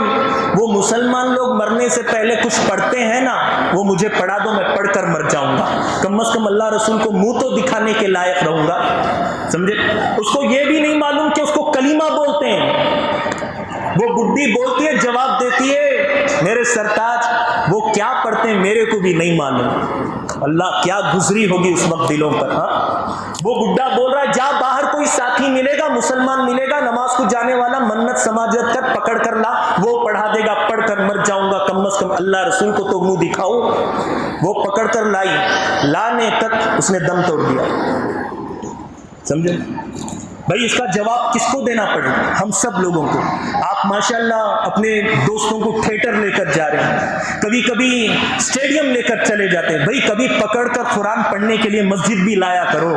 وہ مسلمان لوگ مرنے سے پہلے کچھ پڑھتے ہیں نا، وہ مجھے پڑھا دو، میں پڑھ کر مر جاؤں گا، کم از کم اللہ رسول کو منہ تو دکھانے کے لائق رہوں گا۔ سمجھے؟ اس کو یہ بھی نہیں معلوم کہ اس کو کلمہ بولتے ہیں۔ وہ بڈھی بولتی ہے، جواب دیتی ہے میرے سرتاج وہ کیا پڑھتے ہیں میرے کو بھی نہیں معلوم۔ اللہ کیا گزری ہوگی اس وقت دلوں پر۔ ہاں وہ بڈھا بول رہا ہے جا باہر کوئی ساتھی ملے گا، مسلمان ملے گا، نماز کو جانے والا، منت سماجت کر پکڑ کر لا، وہ پڑھا دے گا، پڑھ کر مر جاؤں گا، کم از کم اللہ رسول کو تو منہ دکھاؤ۔ وہ پکڑ کر لائی، لانے تک اس نے دم توڑ دیا۔ سمجھے بھائی؟ اس کا جواب کس کو دینا پڑے گا؟ ہم سب لوگوں کو. آپ ماشاءاللہ اپنے دوستوں کو تھیٹر لے کر جا رہے ہیں, کبھی کبھی اسٹیڈیم لے کر چلے جاتے ہیں, بھائی کبھی پکڑ کر قرآن پڑھنے کے لیے مسجد بھی لایا کرو.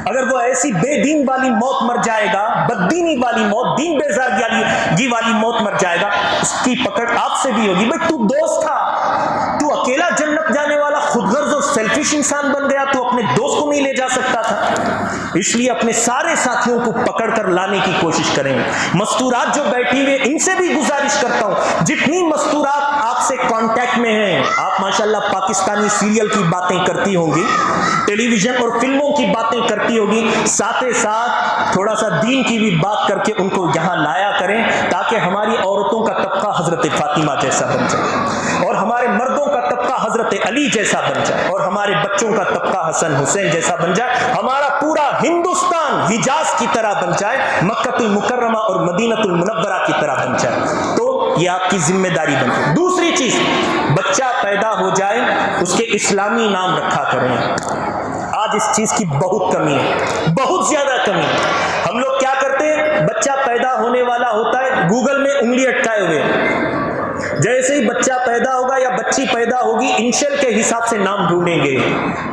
اگر وہ ایسی بے دین والی موت مر جائے گا, بددینی والی موت, دین بیزارگی والی موت مر جائے گا, اس کی پکڑ آپ سے بھی ہوگی. بھائی تو دوست تھا, تو اکیلا جنت جانے والا خود غرض اور سیلفش انسان بن گیا, تو اپنے دوست کو نہیں لے جا سکتا تھا. اس لیے اپنے سارے ساتھیوں کو پکڑ کر لانے کی کوشش کریں. مستورات جو بیٹھی ہوئے, ان سے بھی گزارش کرتا ہوں, جتنی مستورات آپ سے کانٹیکٹ میں ہیں, آپ ماشاءاللہ پاکستانی سیریل کی باتیں کرتی ہوں گی, ٹیلی ویژن اور فلموں کی باتیں کرتی ہوگی, ساتھ ساتھ تھوڑا سا دین کی بھی بات کر کے ان کو یہاں لایا کریں, تاکہ ہماری عورتوں کا طبقہ حضرت فاطمہ جیسا بن جائے, اور ہمارے مردوں کا طبقہ حضرت علی جیسا بن جائے, اور ہمارے بچوں کا طبقہ حسن حسین جیسا بن جائے, ہمارا پورا ہندوستان حجاز کی طرح بن جائے, مکہ المکرمہ اور مدینہ المنورہ کی طرح بن جائے. تو یہ آپ کی ذمہ داری بنتی ہے. دوسری چیز, بچہ پیدا ہو جائے اس کے اسلامی نام رکھا کریں. آج اس چیز کی بہت کمی ہے, بہت زیادہ کمی ہے. ہم لوگ کیا کرتے ہیں, بچہ پیدا ہونے والا ہوتا ہے, گوگل میں انگلی اٹکائے ہوئے, جیسے ہی بچہ پیدا ہوگا یا بچی پیدا ہوگی, انشل کے حساب سے نام ڈھونڈیں گے,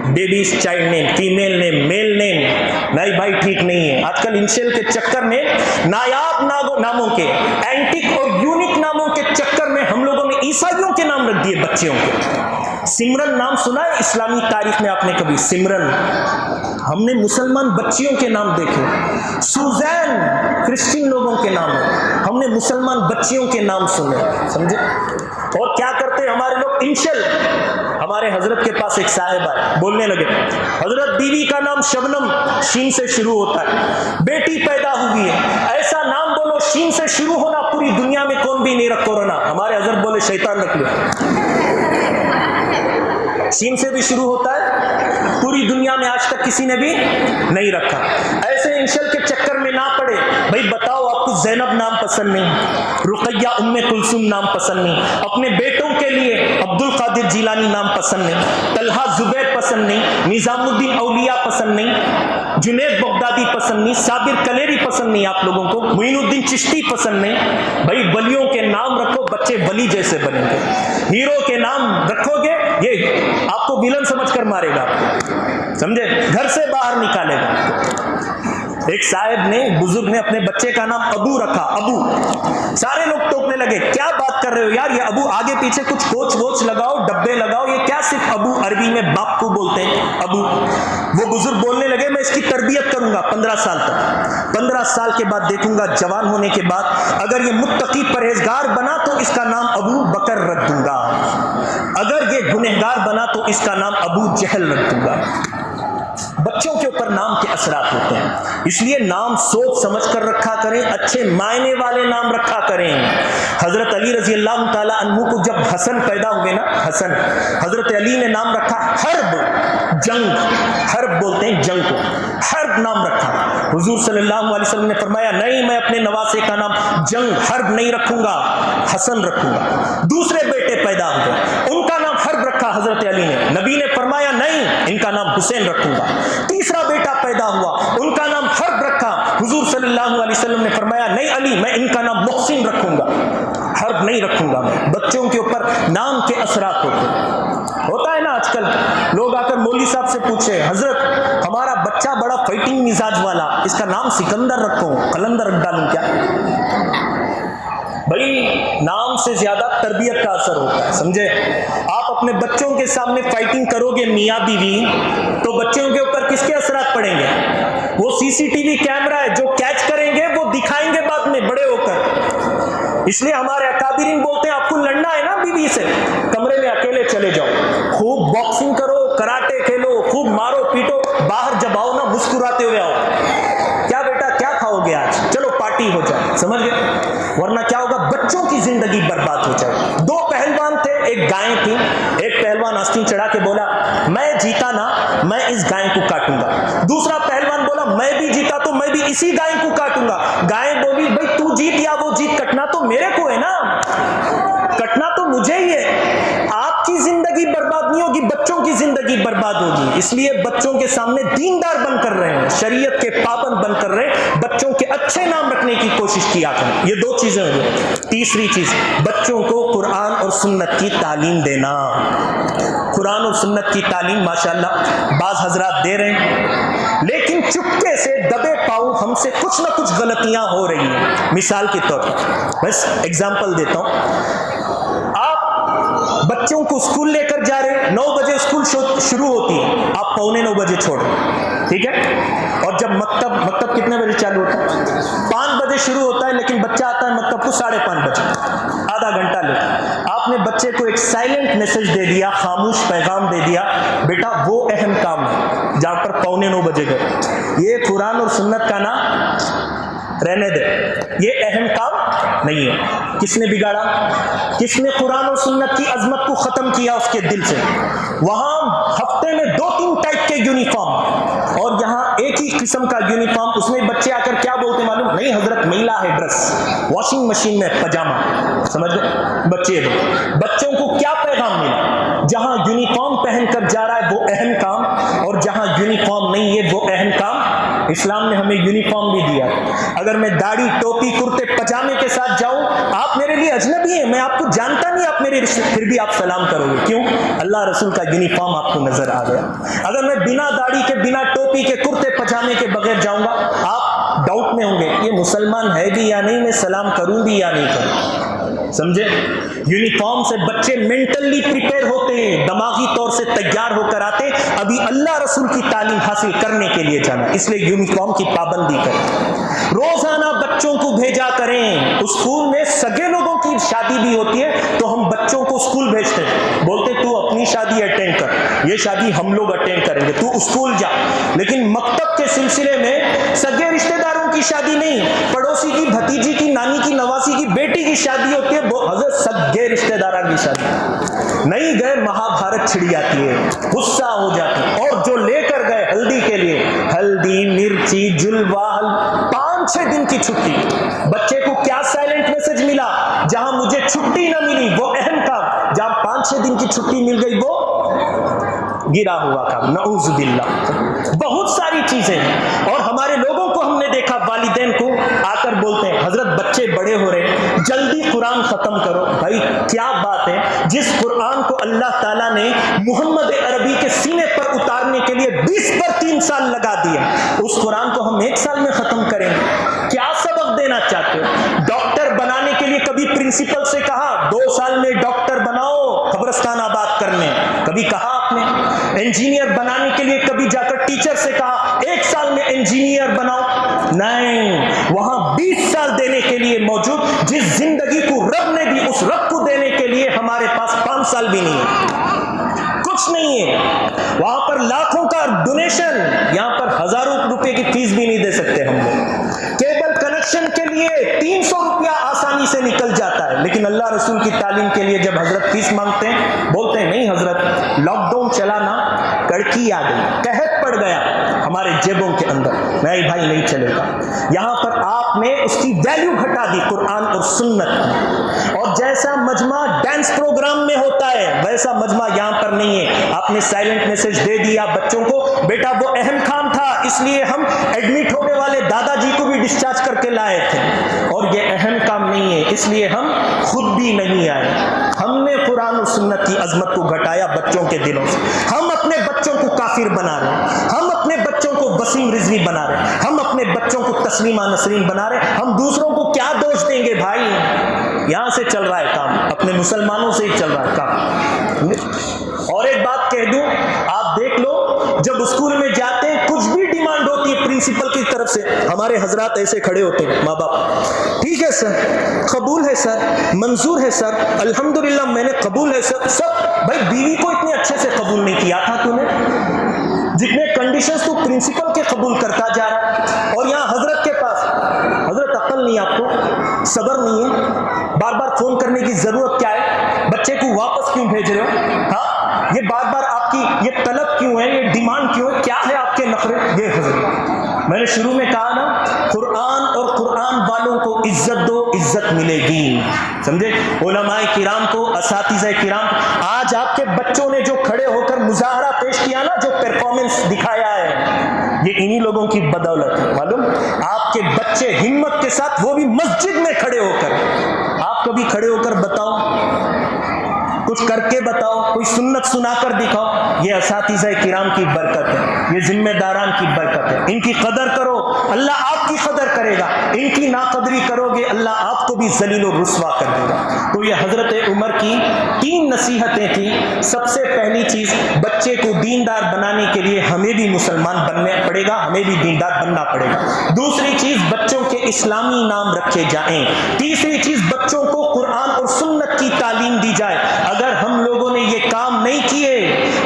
بیبیز چائلڈ نیم, فیمیل نیم, میل نیم. نہیں بھائی, ٹھیک نہیں ہے. آج کل انشل کے چکر میں, نایاب ناموں کے, اینٹک اور یونک ناموں کے چکر میں ہم لوگوں نے عیسائیوں کے نام رکھ دیے بچیوں کے. سمرن نام سنا ہے اسلامی تاریخ میں آپ نے کبھی؟ سمرن. ہم نے مسلمان بچیوں کے نام دیکھے. سوزین کرسچن لوگوں کے نام ہیں, ہم نے مسلمان بچیوں کے نام سنے. سمجھے؟ اور کیا کرتے ہمارے لوگ, انشل. ہمارے حضرت کے پاس ایک صاحب آئے, بولنے لگے, حضرت بیوی کا نام شبنم, شین سے شروع ہوتا ہے, بیٹی پیدا ہوئی ہے, ایسا نام بولو شین سے شروع ہونا پوری دنیا میں کون بھی نہیں رکھو رہنا. ہمارے حضرت بولے شیطان رکھ لو. شین سے بھی شروع ہوتا ہے, پوری دنیا میں آج تک کسی نے بھی نہیں رکھا. ایسے انشل کے چکر میں نہ پڑے. بھائی بتاؤ, آپ کو زینب نام پسند نہیں, رقیہ ام کلثوم نام پسند نہیں, اپنے بیٹوں کے لیے عبد القادر جیلانی نام پسند نہیں, طلحہ زبیر پسند نہیں, نظام الدین اولیاء پسند نہیں, جنید بغدادی پسند نہیں, صابر کلیری پسند نہیں, آپ لوگوں کو معین الدین چشتی پسند نہیں. بھائی ولیوں کے نام رکھو, بچے ولی جیسے بنیں گے. ہیرو کے نام رکھو گے, یہ آپ کو ویلن سمجھ کر مارے گا, آپ کو سمجھے, گھر سے باہر نکالے گا. ایک صاحب نے, بزرگ نے اپنے بچے کا نام ابو رکھا, ابو. سارے لوگ ٹوکنے لگے, کیا بات کر رہے ہو یار, یہ ابو آگے پیچھے کچھ کوچ ووچ لگاؤ, ڈبے لگاؤ, یہ کیا صرف ابو عربی میں باپ کو بولتے ہیں ابو. وہ بزرگ بولنے لگے, میں اس کی تربیت کروں گا 15 سال تک, 15 سال کے بعد دیکھوں گا, جوان ہونے کے بعد اگر یہ متقی پرہیزگار بنا تو اس کا نام ابو بکر رکھ دوں گا, اگر یہ گنہگار بنا تو اس کا نام ابو جہل رکھ دوں گا. بچوں کے اوپر نام کے اثرات ہوتے ہیں, اس لیے نام سوچ سمجھ کر رکھا کریں, اچھے معنی والے نام رکھا کریں. حضرت علی رضی اللہ تعالیٰ عنہ کو جب حسن پیدا ہوئے نا, حسن, حضرت علی نے نام رکھا حرب, جنگ. حرب بولتے ہیں جنگ کو, حرب نام رکھا. حضور صلی اللہ علیہ وسلم نے فرمایا, نہیں میں اپنے نواسے کا نام جنگ حرب نہیں رکھوں گا, حسن رکھوں گا. دوسرے بیٹے پیدا ہوئے, ان کا نام حرب رکھا حضرت علی نے, نبی نے فرمایا نہیں ان کا نام حسین رکھوں گا. تیسرا بیٹا پیدا ہوا, ان کا نام حرب رکھا, حضور صلی اللہ علیہ وسلم نے فرمایا نہیں علی, میں ان کا نام محسن رکھوں گا, حرب نہیں رکھوں گا. میں بچوں کے اوپر نام کے اثرات ہوتا ہے نا. آج کل لوگ آ کر مولوی صاحب سے پوچھے, حضرت ہمارا بچہ بڑا فائٹنگ مزاج والا, اس کا نام سکندر رکھوں, قلندر رکھ ڈالوں کیا؟ بھائی نام سے زیادہ تربیت کا اثر ہوتا ہے, سمجھے. آپ اپنے بچوں کے سامنے فائٹنگ کرو گے میاں بیوی, تو بچوں کے اوپر کس کے اثرات پڑیں گے؟ وہ سی سی ٹی وی کیمرہ ہے, جو کیچ کریں گے وہ دکھائیں گے بعد میں بڑے ہو کر. اس لیے ہمارے اکابرین بولتے ہیں, آپ کو لڑنا ہے نا بیوی سے, کمرے میں اکیلے چلے جاؤ, خوب باکسنگ کرو, کراٹے کھیلو, خوب مارو پیٹو, باہر جب آؤ نا مسکراتے ہوئے آؤ. کیا بیٹا کیا کھاؤ گے آج, چلو پارٹی ہو جائے, سمجھ گئے. ورنہ کیا ہوگا, بچوں کی زندگی برباد ہو جائے. 2 پہلوان تھے, ایک گائے تھی, ایک پہلوان آستین چڑھا کے بولا میں جیتا نا میں اس گائے کو کاٹوں گا. دوسرا پہلوان بولا میں بھی جیتا تو میں بھی اسی گائے کو کاٹوں گا. گائے بولی بھائی تو جیت یا وہ جیت, کٹنا تو میرے کو ہے نا, کٹنا تو مجھے ہی ہے. آپ کی زندگی برباد نہیں ہوگی بچوں کی زندگی برباد ہوگی. اس لیے بچوں کے سامنے دیندار بن کر رہے ہیں, شریعت کے پابند بن کر رہے ہیں, بچوں کے اچھے نام رکھنے کی کوشش کیا کریں. یہ 2 چیزیں ہوں گی. تیسری چیز, بچوں کو قرآن اور سنت کی تعلیم دینا. قرآن اور سنت کی تعلیم ماشاءاللہ بعض حضرات دے رہے ہیں, لیکن چپکے سے دبے پاؤں ہم سے کچھ نہ کچھ غلطیاں ہو رہی ہیں. مثال کے طور پر بس ایگزامپل دیتا ہوں. آپ بچوں کو اسکول لے کر جا رہے, 9 بجے اسکول شروع ہوتی ہے, آپ 8:45 بجے چھوڑ رہے ہیں, ٹھیک ہے. اور جب مکتب کتنے بجے چالو ہوتا ہے؟ 5 بجے شروع ہوتا ہے, لیکن بچہ آتا ہے مکتب کو 5:30 بجے, آدھا گھنٹہ لے. آپ نے بچے کو ایک سائلنٹ میسج دے دیا, خاموش پیغام دے دیا, بیٹا وہ اہم کام ہے جہاں پر 8:45 بجے گئے. یہ قرآن اور سنت کا نا رہنے دے, یہ اہم کام نہیں ہے. کس نے بگاڑا؟ کس نے قرآن اور سنت کی عظمت کو ختم کیا اس کے دل سے؟ وہاں ہفتے میں 2-3 ٹائپ کے یونیفارم, اور یہاں ایک ہی قسم کا یونیفارم. اس میں بچے آ کر کیا بولتے معلوم؟ نہیں حضرت میلا ہے ڈریس, واشنگ مشین میں پاجامہ. سمجھ گئے بچے؟ بچوں کو کیا پیغام ملا؟ جہاں یونیفارم پہن کر جا رہا ہے وہ اہم کام, اور جہاں یونیفارم نہیں ہے وہ اہم کام. اسلام نے ہمیں یونیفارم بھی دیا. اگر میں داڑھی, ٹوپی, کرتے پجامے کے ساتھ جاؤں, آپ میرے لیے اجنبی ہیں, میں آپ کو جانتا نہیں, آپ میرے رشتے, پھر بھی آپ سلام کرو گے. کیوں؟ اللہ رسول کا یونیفارم آپ کو نظر آ گیا. اگر میں بنا داڑھی کے, بنا ٹوپی کے, کرتے پجامے کے بغیر جاؤں گا, آپ ڈاؤٹ میں ہوں گے یہ مسلمان ہے بھی یا نہیں, میں سلام کروں بھی یا نہیں کروں. سمجھے؟ یونیفارم سے بچے مینٹلی پریپیئر ہوتے ہیں, دماغی طور سے تیار ہو کر آتے, ابھی اللہ رسول کی تعلیم حاصل کرنے کے لیے جانا. اس لیے یونیفارم کی پابندی کریں. روزانہ بچوں کو بھیجا کریں. اسکول میں سگے لوگوں کی شادی بھی ہوتی ہے تو ہم بچوں کو اسکول بھیجتے ہیں, بولتے تو اپنی شادی اٹینڈ کر, یہ شادی ہم لوگ اٹینڈ کریں گے, تو اسکول جا. لیکن مکتب کے سلسلے میں سگے رشتہ داروں کی شادی نہیں, پڑوسی کی بھتیجی کی, نانی کی, نواسی کی بیٹی کی شادی ہوتی ہے, حضرت سگے رشتہ داروں کی شادی. نہیں گئے مہا بھارت چھڑ جاتی ہے, غصہ ہو جاتی ہے. اور جو لے کر گئے ہلدی کے لیے, ہلدی, مرچی, جلوہ, 5-6 دن کی چھٹی. بچے کو کیا سائلنٹ میسج ملا؟ جہاں مجھے چھٹی نہ ملی وہ اہم کام, جہاں 5-6 دن کی چھٹی مل گئی وہ گرا ہوا کام. نعوذ باللہ. بہت ساری چیزیں ہیں. اور ہمارے لوگوں کو ہم نے دیکھا, والدین کو آ کر بولتے ہیں حضرت بچے بڑے ہو رہے ہیں, جلدی قرآن ختم کرو. بھائی کیا بات ہے, جس قرآن کو اللہ تعالیٰ نے محمد عربی کے سینے پر اتارنے کے لیے 20 پر 3 سال لگا دیے, اس قرآن کو ہم 1 سال میں ختم کریں گے؟ کیا سبق دینا چاہتے ہو؟ ڈاکٹر بنانے کے لیے کبھی پرنسپل سے کہا 2 سال میں ڈاکٹر بناؤ قبرستان آباد کرنے؟ کبھی کہا آپ نے؟ انجینئر بنانے کے لیے کبھی جا کر ٹیچر سے کہا 1 سال میں انجینئر بناؤ؟ نہیں, وہاں 20 سال دینے کے لیے موجود. جس زندگی کو رب نے دی اس رب کو دینے کے لیے ہمارے پاس 5 سال بھی نہیں ہے, کچھ نہیں ہے. وہاں پر لاکھوں کا ڈونیشن, یہاں پر ہزاروں روپے کی فیس بھی نہیں دے سکتے ہم لوگ. کیبل کنیکشن کے لیے 300 روپیہ آسانی سے نکل جاتا ہے, لیکن اللہ رسول کی تعلیم کے لیے جب حضرت فیس مانگتے ہیں بولتے ہیں نہیں حضرت, لاک ڈاؤن چلا نا, کڑکی آ گئی, قحط پڑ گیا ہمارے جیبوں کے اندر, نہیں بھائی نہیں چلے گا. یہاں پر آپ نے اس کی ویلیو گھٹا دی قرآن اور سنت کی. اور جیسا مجمع ڈانس پروگرام میں ہوتا ہے ویسا مجمع یہاں پر نہیں ہے. آپ نے سائلنٹ میسج دے دیا بچوں کو, بیٹا وہ اہم کام تھا, اس لیے ہم ایڈمٹ ہونے والے دادا جی کو بھی ڈسچارج کر کے لائے تھے, اور یہ اہم کام نہیں ہے, اس لیے ہم خود بھی نہیں آئے. ہم نے قرآن اور سنت کی عظمت کو گھٹایا بچوں کے دلوں سے. ہم اپنے بچوں کو کافر بنا رہے ہیں, ہم اپنے بچوں کو وسیم رضوی بنا رہے ہیں, ہم اپنے بچوں کو تسلیمہ نسرین بنا رہے ہیں. ہم دوسروں کو کیا دوش دیں گے بھائی؟ یہاں سے چل رہا ہے کام, اپنے مسلمانوں سے ہی چل رہا ہے کام. اور ایک بات کہہ دوں, آپ دیکھ لو جب اسکول میں جاتے ہیں کچھ بھی ڈیمانڈ ہوتی ہے پرنسپل کی طرف سے, ہمارے حضرات ایسے کھڑے ہوتے ہیں ماں باپ, ٹھیک ہے سر, قبول ہے سر, منظور ہے سر, الحمدللہ میں نے قبول ہے سر. سب بھائی بیوی کو اتنے اچھے سے قبول نہیں کیا تھا تو نے, جتنے کنڈیشنز تو پرنسپل کے قبول کرتا جا رہا ہے. اور یہاں حضرت کے پاس, حضرت عقل نہیں, آپ کو صبر نہیں ہے, بار بار فون کرنے کی ضرورت کیا ہے؟ بچے کو واپس کیوں بھیج رہے ہو؟ ہاں, یہ بار بار آپ کی یہ طلب کیوں ہے, یہ ڈیمانڈ کیوں ہے, کیا ہے آپ کے نخرے؟ یہ حضرت میں نے شروع میں کہا نا, قرآن اور قرآن والوں کو عزت دو، عزت ملے گی. سمجھے؟ علماء کرام کو، اساتذہ کرام کو. آج آپ کے بچوں نے جو کھڑے ہو کر مظاہرہ پیش کیا نا، جو پرفارمنس دکھایا ہے، یہ انہی لوگوں کی بدولت ہے. معلوم؟ آپ کے بچے ہمت کے ساتھ، وہ بھی مسجد میں کھڑے ہو کر. آپ کبھی کھڑے ہو کر بتاؤ، کچھ کر کے بتاؤ، کوئی سنت سنا کر دکھاؤ. یہ اساتذہ کرام کی برکت ہے، یہ ذمہ داران کی برکت ہے. ان کی قدر کرو، اللہ آپ کی قدر کرے گا. ان کی ناقدری کرو گے، اللہ آپ کو بھی ذلیل و رسوا کر دے گا. تو یہ حضرت عمر کی 3 نصیحتیں تھیں. سب سے پہلی چیز، بچے کو دیندار بنانے کے لیے ہمیں بھی مسلمان بننا پڑے گا، ہمیں بھی دیندار بننا پڑے گا. دوسری چیز، بچوں کے اسلامی نام رکھے جائیں. تیسری چیز، بچوں کو قرآن اور سنت کی تعلیم دی جائے. اگر ہم لوگوں نے یہ کام نہیں کیے،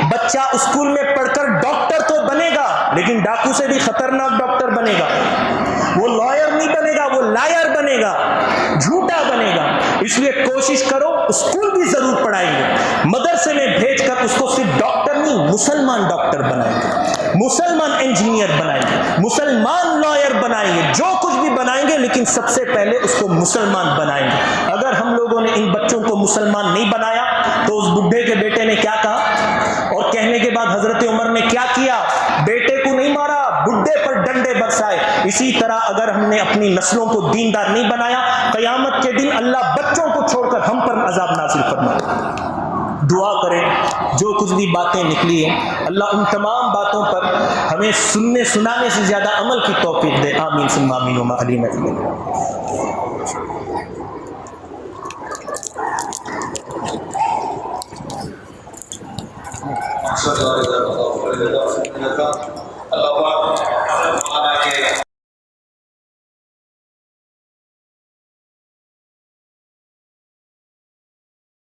بچہ اسکول میں پڑھ کر ڈاکٹر تو بنے گا، لیکن ڈاکو سے بھی خطرناک ڈاکٹر بنے گا. وہ لائر نہیں بنے گا، وہ لائر بنے گا، جھوٹا بنے گا. اس لیے کوشش کرو، اسکول بھی ضرور پڑھائیں گے، مدرسے میں بھیج کر اس کو صرف ڈاکٹر نہیں، مسلمان ڈاکٹر بنائیں گے، مسلمان انجینئر بنائیں گے، مسلمان لائر بنائیں گے. جو کچھ بھی بنائیں گے، لیکن سب سے پہلے اس کو مسلمان بنائیں گے. اگر ہم لوگوں نے ان بچوں کو مسلمان نہیں بنایا تو اس بڈھے کے بیٹے نے کیا کہا، اور کہنے کے بعد حضرت عمر نے کیا کیا؟ بیٹے کو نہیں مارا، بڈھے پر ڈنڈے برسائے. اسی طرح اگر ہم نے اپنی نسلوں کو دیندار نہیں بنایا، قیامت کے دن اللہ بچوں کو چھوڑ کر ہم پر عذاب نازل فرمائے. دعا کریں جو کچھ بھی باتیں نکلی ہیں، اللہ ان تمام باتوں پر ہمیں سننے سنانے سے زیادہ عمل کی توفیق دے. آمین ثم آمین. وما علینا الا البلاغ. اللہ